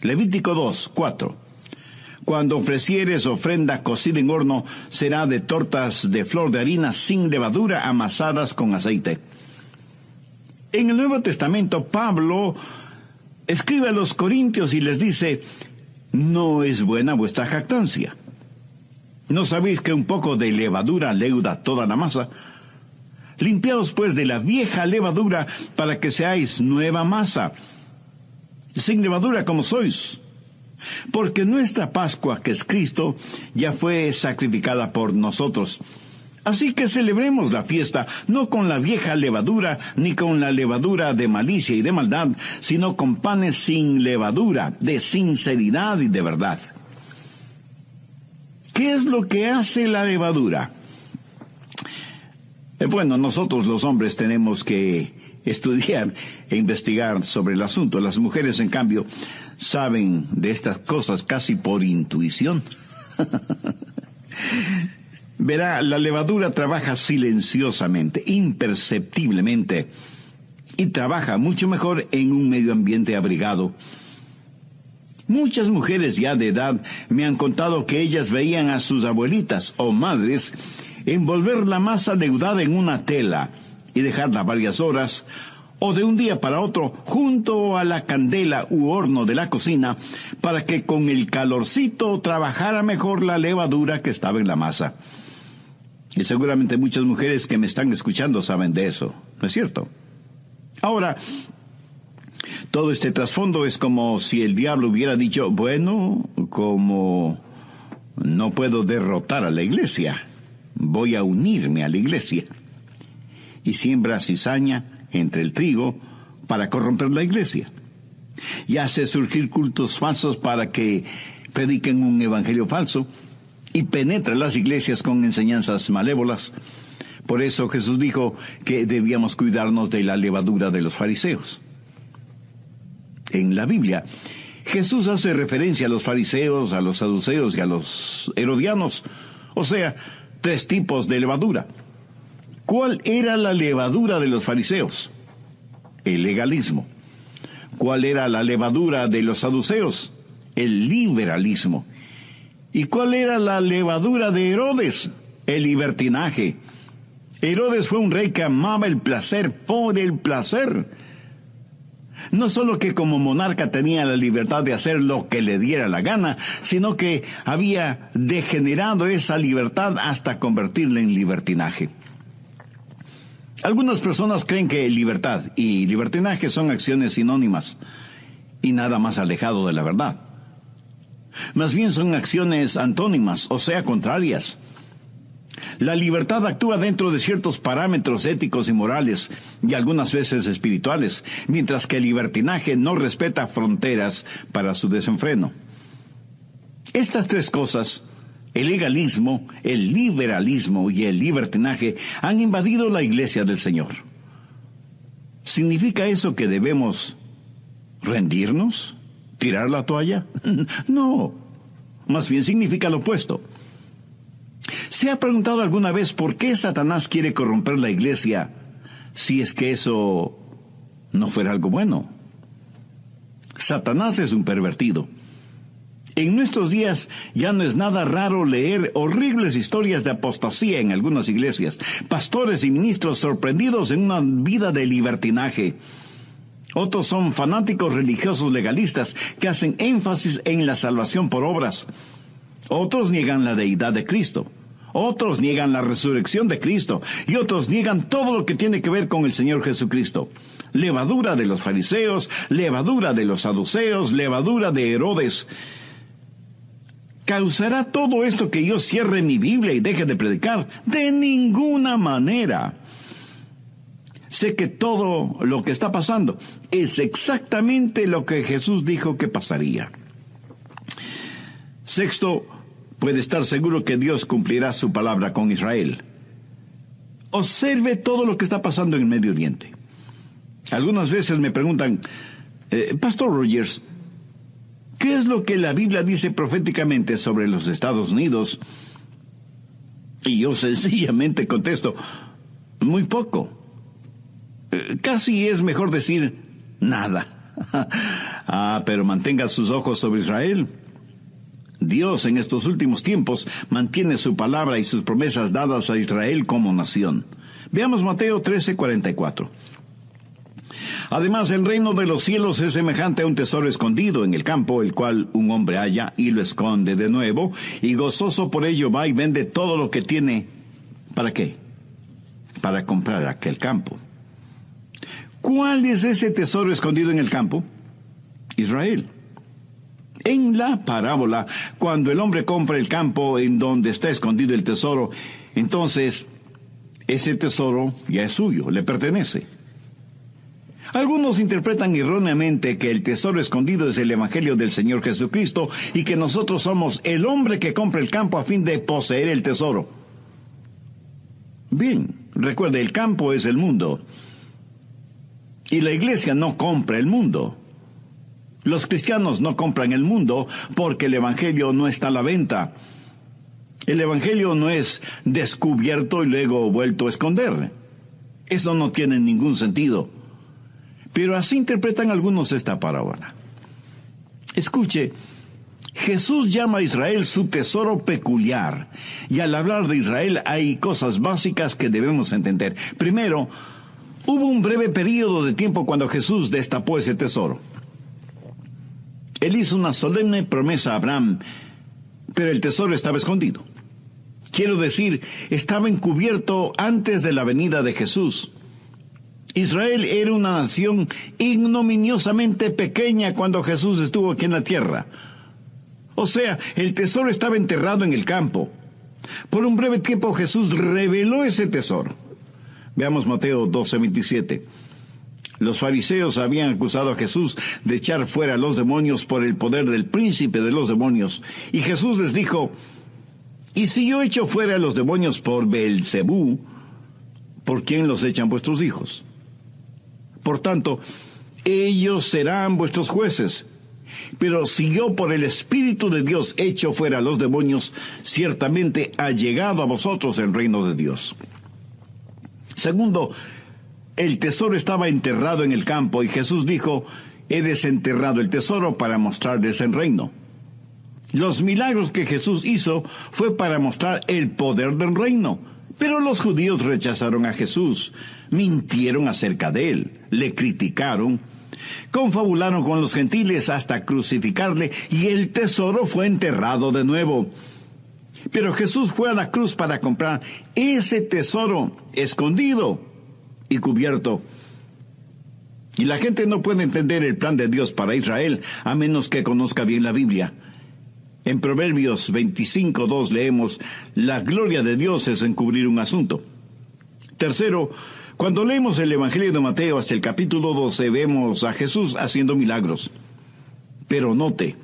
Levítico 2:4. Cuando ofrecieres ofrenda cocida en horno, será de tortas de flor de harina sin levadura amasadas con aceite. En el Nuevo Testamento, Pablo escribe a los Corintios y les dice: no es buena vuestra jactancia. ¿No sabéis que un poco de levadura leuda toda la masa? Limpiaos pues de la vieja levadura para que seáis nueva masa, sin levadura como sois. Porque nuestra Pascua, que es Cristo, ya fue sacrificada por nosotros. Así que celebremos la fiesta, no con la vieja levadura, ni con la levadura de malicia y de maldad, sino con panes sin levadura, de sinceridad y de verdad. ¿Qué es lo que hace la levadura? Bueno, nosotros los hombres tenemos que estudiar e investigar sobre el asunto. Las mujeres, en cambio, saben de estas cosas casi por intuición. Verá, la levadura trabaja silenciosamente, imperceptiblemente, y trabaja mucho mejor en un medio ambiente abrigado. Muchas mujeres ya de edad me han contado que ellas veían a sus abuelitas o madres envolver la masa leudada en una tela y dejarla varias horas, o de un día para otro, junto a la candela u horno de la cocina, para que con el calorcito trabajara mejor la levadura que estaba en la masa. Y seguramente muchas mujeres que me están escuchando saben de eso, ¿no es cierto? Ahora, todo este trasfondo es como si el diablo hubiera dicho: bueno, como no puedo derrotar a la iglesia, voy a unirme a la iglesia. Y siembra cizaña entre el trigo para corromper la iglesia. Y hace surgir cultos falsos para que prediquen un evangelio falso, y penetra las iglesias con enseñanzas malévolas. Por eso Jesús dijo que debíamos cuidarnos de la levadura de los fariseos. En la Biblia, Jesús hace referencia a los fariseos, a los saduceos y a los herodianos, o sea, 3 tipos de levadura. ¿Cuál era la levadura de los fariseos? El legalismo. ¿Cuál era la levadura de los saduceos? El liberalismo. ¿Y cuál era la levadura de Herodes? El libertinaje. Herodes fue un rey que amaba el placer por el placer. No solo que como monarca tenía la libertad de hacer lo que le diera la gana, sino que había degenerado esa libertad hasta convertirla en libertinaje. Algunas personas creen que libertad y libertinaje son acciones sinónimas y nada más alejado de la verdad. Más bien son acciones antónimas, o sea, contrarias. La libertad actúa dentro de ciertos parámetros éticos y morales, y algunas veces espirituales, mientras que el libertinaje no respeta fronteras para su desenfreno. Estas tres cosas, el legalismo, el liberalismo y el libertinaje, han invadido la iglesia del Señor. ¿Significa eso que debemos rendirnos? ¿Tirar la toalla? No, más bien significa lo opuesto. ¿Se ha preguntado alguna vez por qué Satanás quiere corromper la iglesia si es que eso no fuera algo bueno? Satanás es un pervertido. En nuestros días ya no es nada raro leer horribles historias de apostasía en algunas iglesias, pastores y ministros sorprendidos en una vida de libertinaje. Otros son fanáticos religiosos legalistas que hacen énfasis en la salvación por obras. Otros niegan la deidad de Cristo. Otros niegan la resurrección de Cristo. Y otros niegan todo lo que tiene que ver con el Señor Jesucristo. Levadura de los fariseos, levadura de los saduceos, levadura de Herodes. ¿Causará todo esto que yo cierre mi Biblia y deje de predicar? De ninguna manera. Sé que todo lo que está pasando es exactamente lo que Jesús dijo que pasaría. Sexto, puede estar seguro que Dios cumplirá su palabra con Israel. Observe todo lo que está pasando en el Medio Oriente. Algunas veces me preguntan, Pastor Rogers, ¿qué es lo que la Biblia dice proféticamente sobre los Estados Unidos? Y yo sencillamente contesto, muy poco. Casi es mejor decir nada. Pero mantenga sus ojos sobre Israel. Dios en estos últimos tiempos mantiene su palabra y sus promesas dadas a Israel como nación. Veamos Mateo 13:44. Además, el reino de los cielos es semejante a un tesoro escondido en el campo, el cual un hombre halla y lo esconde de nuevo, y gozoso por ello va y vende todo lo que tiene. ¿Para qué? Para comprar aquel campo. ¿Cuál es ese tesoro escondido en el campo? Israel. En la parábola, cuando el hombre compra el campo en donde está escondido el tesoro, entonces ese tesoro ya es suyo, le pertenece. Algunos interpretan erróneamente que el tesoro escondido es el Evangelio del Señor Jesucristo y que nosotros somos el hombre que compra el campo a fin de poseer el tesoro. Bien, recuerde, el campo es el mundo. Y la iglesia no compra el mundo. Los cristianos no compran el mundo porque el Evangelio no está a la venta. El Evangelio no es descubierto y luego vuelto a esconder. Eso no tiene ningún sentido. Pero así interpretan algunos esta parábola. Escuche, Jesús llama a Israel su tesoro peculiar. Y al hablar de Israel hay cosas básicas que debemos entender. Primero, hubo un breve período de tiempo cuando Jesús destapó ese tesoro. Él hizo una solemne promesa a Abraham, pero el tesoro estaba escondido. Quiero decir, estaba encubierto antes de la venida de Jesús. Israel era una nación ignominiosamente pequeña cuando Jesús estuvo aquí en la tierra. O sea, el tesoro estaba enterrado en el campo. Por un breve tiempo Jesús reveló ese tesoro. Veamos Mateo 12:27. Los fariseos habían acusado a Jesús de echar fuera a los demonios por el poder del príncipe de los demonios. Y Jesús les dijo, ¿y si yo echo fuera a los demonios por Beelzebú, por quién los echan vuestros hijos? Por tanto, ellos serán vuestros jueces. Pero si yo por el Espíritu de Dios echo fuera a los demonios, ciertamente ha llegado a vosotros el reino de Dios. Segundo, el tesoro estaba enterrado en el campo y Jesús dijo, he desenterrado el tesoro para mostrarles el reino. Los milagros que Jesús hizo fue para mostrar el poder del reino. Pero los judíos rechazaron a Jesús, mintieron acerca de él, le criticaron, confabularon con los gentiles hasta crucificarle y el tesoro fue enterrado de nuevo. Pero Jesús fue a la cruz para comprar ese tesoro escondido y cubierto. Y la gente no puede entender el plan de Dios para Israel a menos que conozca bien la Biblia. En Proverbios 25:2 leemos, la gloria de Dios es encubrir un asunto. Tercero, cuando leemos el Evangelio de Mateo hasta el capítulo 12, vemos a Jesús haciendo milagros. Pero note,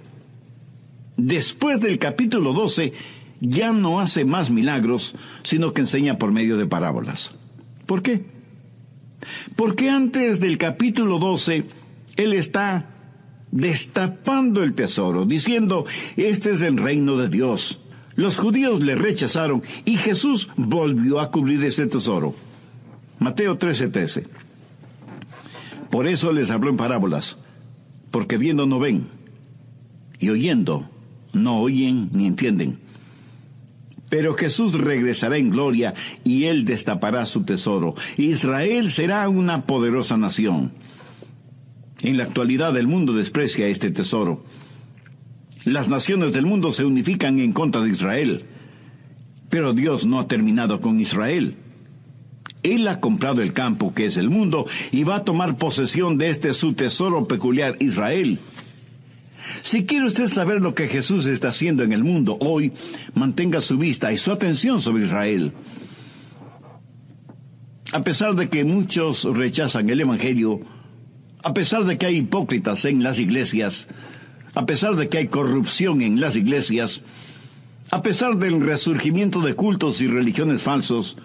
después del capítulo 12, ya no hace más milagros, sino que enseña por medio de parábolas. ¿Por qué? Porque antes del capítulo 12, Él está destapando el tesoro, diciendo, este es el reino de Dios. Los judíos le rechazaron y Jesús volvió a cubrir ese tesoro. Mateo 13:13. Por eso les habló en parábolas, porque viendo no ven, y oyendo no oyen ni entienden. Pero Jesús regresará en gloria y Él destapará su tesoro. Israel será una poderosa nación. En la actualidad el mundo desprecia este tesoro. Las naciones del mundo se unifican en contra de Israel. Pero Dios no ha terminado con Israel. Él ha comprado el campo que es el mundo y va a tomar posesión de este su tesoro peculiar, Israel. Si quiere usted saber lo que Jesús está haciendo en el mundo hoy, mantenga su vista y su atención sobre Israel. A pesar de que muchos rechazan el Evangelio, a pesar de que hay hipócritas en las iglesias, a pesar de que hay corrupción en las iglesias, a pesar del resurgimiento de cultos y religiones falsos,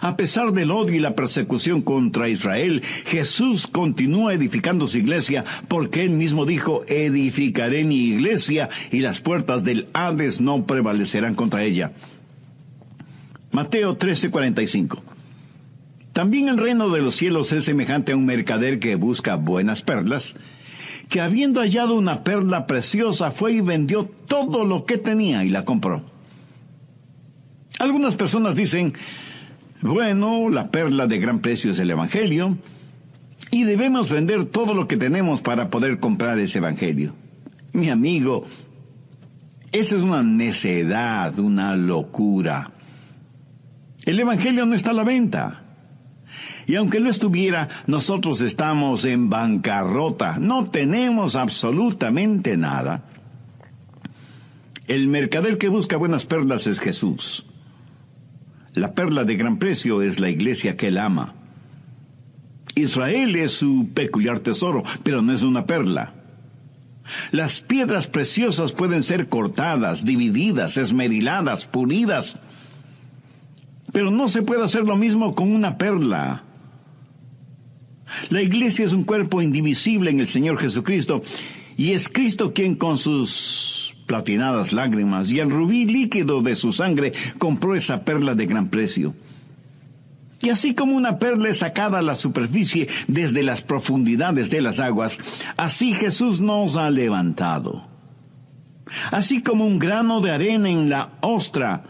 a pesar del odio y la persecución contra Israel, Jesús continúa edificando su iglesia porque Él mismo dijo, edificaré mi iglesia y las puertas del Hades no prevalecerán contra ella. Mateo 13:45. También el reino de los cielos es semejante a un mercader que busca buenas perlas, que habiendo hallado una perla preciosa fue y vendió todo lo que tenía y la compró. Algunas personas dicen, bueno, la perla de gran precio es el Evangelio, y debemos vender todo lo que tenemos para poder comprar ese Evangelio. Mi amigo, esa es una necedad, una locura. El Evangelio no está a la venta. Y aunque no estuviera, nosotros estamos en bancarrota. No tenemos absolutamente nada. El mercader que busca buenas perlas es Jesús. La perla de gran precio es la iglesia que Él ama. Israel es su peculiar tesoro, pero no es una perla. Las piedras preciosas pueden ser cortadas, divididas, esmeriladas, pulidas, pero no se puede hacer lo mismo con una perla. La iglesia es un cuerpo indivisible en el Señor Jesucristo, y es Cristo quien con sus platinadas lágrimas y el rubí líquido de su sangre compró esa perla de gran precio. Y así como una perla es sacada a la superficie desde las profundidades de las aguas, así Jesús nos ha levantado. Así como un grano de arena en la ostra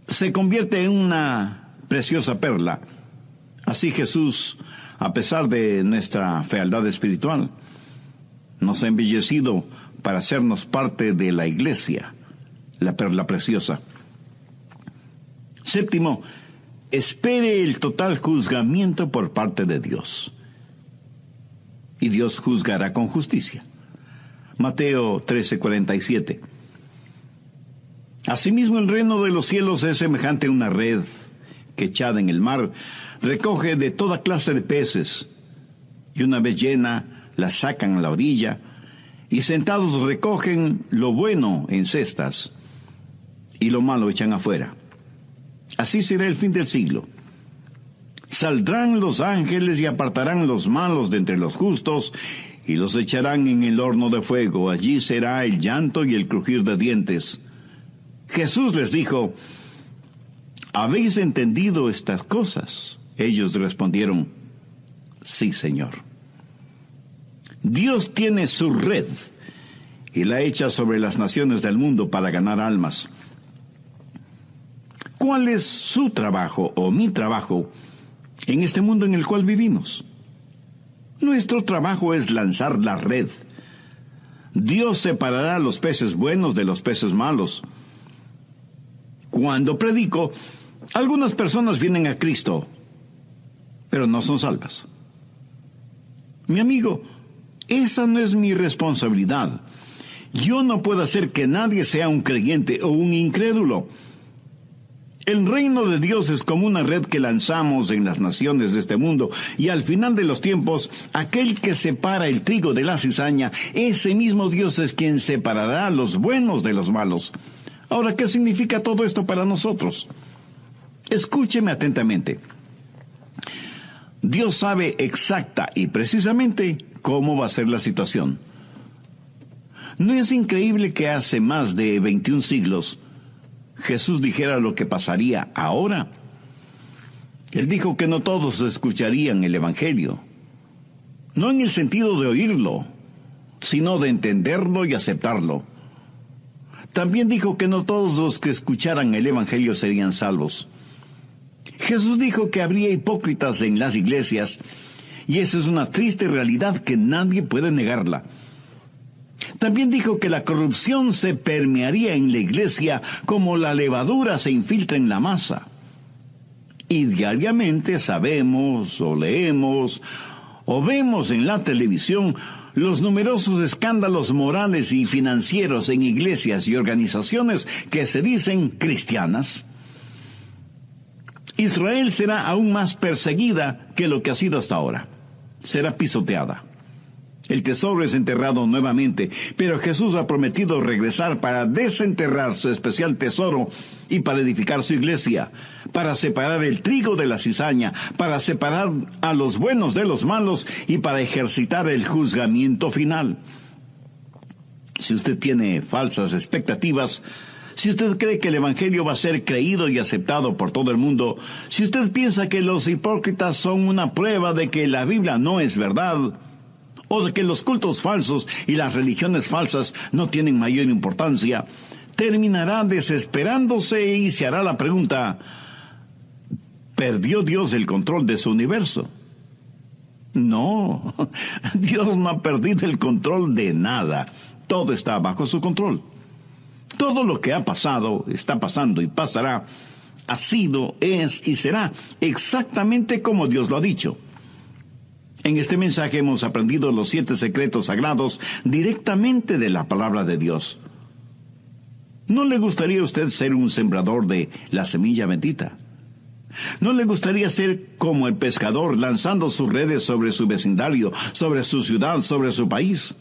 se convierte en una preciosa perla, así Jesús, a pesar de nuestra fealdad espiritual, nos ha embellecido para hacernos parte de la iglesia, la perla preciosa. Séptimo, espere el total juzgamiento por parte de Dios. Y Dios juzgará con justicia. Mateo 13:47. Asimismo, el reino de los cielos es semejante a una red que echada en el mar recoge de toda clase de peces, y una vez llena la sacan a la orilla, y sentados recogen lo bueno en cestas, y lo malo echan afuera. Así será el fin del siglo. Saldrán los ángeles y apartarán los malos de entre los justos, y los echarán en el horno de fuego. Allí será el llanto y el crujir de dientes. Jesús les dijo, ¿habéis entendido estas cosas? Ellos respondieron, sí, Señor. Dios tiene su red y la echa sobre las naciones del mundo para ganar almas. ¿Cuál es su trabajo o mi trabajo en este mundo en el cual vivimos? Nuestro trabajo es lanzar la red. Dios separará los peces buenos de los peces malos. Cuando predico, algunas personas vienen a Cristo, pero no son salvas. Mi amigo, esa no es mi responsabilidad. Yo no puedo hacer que nadie sea un creyente o un incrédulo. El reino de Dios es como una red que lanzamos en las naciones de este mundo, y al final de los tiempos, aquel que separa el trigo de la cizaña, ese mismo Dios es quien separará los buenos de los malos. Ahora, ¿qué significa todo esto para nosotros? Escúcheme atentamente. Dios sabe exacta y precisamente cómo va a ser la situación. ¿No es increíble que hace más de 21 siglos Jesús dijera lo que pasaría ahora? Él dijo que no todos escucharían el Evangelio, no en el sentido de oírlo, sino de entenderlo y aceptarlo. También dijo que no todos los que escucharan el Evangelio serían salvos. Jesús dijo que habría hipócritas en las iglesias, y esa es una triste realidad que nadie puede negarla. También dijo que la corrupción se permearía en la iglesia como la levadura se infiltra en la masa. Y diariamente sabemos, o leemos, o vemos en la televisión los numerosos escándalos morales y financieros en iglesias y organizaciones que se dicen cristianas. Israel será aún más perseguida que lo que ha sido hasta ahora. Será pisoteada. El tesoro es enterrado nuevamente, pero Jesús ha prometido regresar para desenterrar su especial tesoro y para edificar su iglesia, para separar el trigo de la cizaña, para separar a los buenos de los malos y para ejercitar el juzgamiento final. Si usted tiene falsas expectativas, si usted cree que el Evangelio va a ser creído y aceptado por todo el mundo, si usted piensa que los hipócritas son una prueba de que la Biblia no es verdad, o de que los cultos falsos y las religiones falsas no tienen mayor importancia, terminará desesperándose y se hará la pregunta: ¿perdió Dios el control de su universo? No, Dios no ha perdido el control de nada. Todo está bajo su control. Todo lo que ha pasado, está pasando y pasará, ha sido, es y será exactamente como Dios lo ha dicho. En este mensaje hemos aprendido los 7 secretos sagrados directamente de la palabra de Dios. ¿No le gustaría a usted ser un sembrador de la semilla bendita? ¿No le gustaría ser como el pescador lanzando sus redes sobre su vecindario, sobre su ciudad, sobre su país?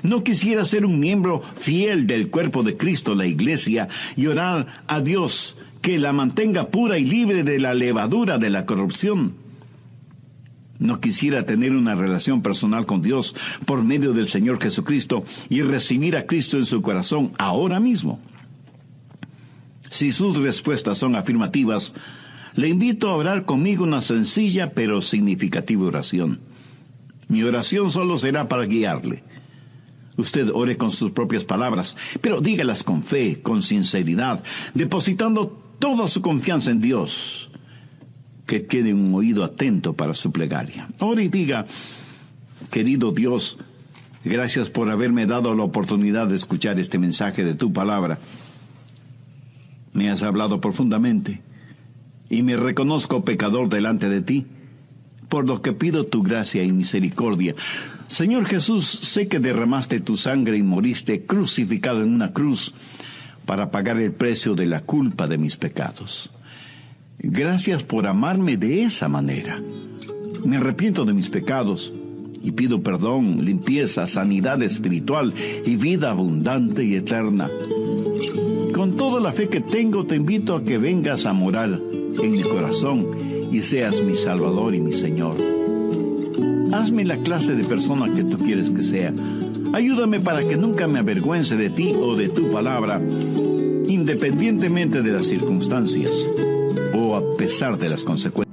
¿No quisiera ser un miembro fiel del cuerpo de Cristo, la iglesia, y orar a Dios que la mantenga pura y libre de la levadura de la corrupción? ¿No quisiera tener una relación personal con Dios por medio del Señor Jesucristo y recibir a Cristo en su corazón ahora mismo? Si sus respuestas son afirmativas, le invito a orar conmigo una sencilla pero significativa oración. Mi oración solo será para guiarle. Usted ore con sus propias palabras, pero dígalas con fe, con sinceridad, depositando toda su confianza en Dios. Que quede un oído atento para su plegaria. Ore y diga: querido Dios, gracias por haberme dado la oportunidad de escuchar este mensaje de tu palabra. Me has hablado profundamente y me reconozco pecador delante de ti, por lo que pido tu gracia y misericordia. Señor Jesús, sé que derramaste tu sangre y moriste crucificado en una cruz para pagar el precio de la culpa de mis pecados. Gracias por amarme de esa manera. Me arrepiento de mis pecados y pido perdón, limpieza, sanidad espiritual y vida abundante y eterna. Con toda la fe que tengo, te invito a que vengas a morar en mi corazón y seas mi Salvador y mi Señor. Hazme la clase de persona que tú quieres que sea. Ayúdame para que nunca me avergüence de ti o de tu palabra, independientemente de las circunstancias o a pesar de las consecuencias.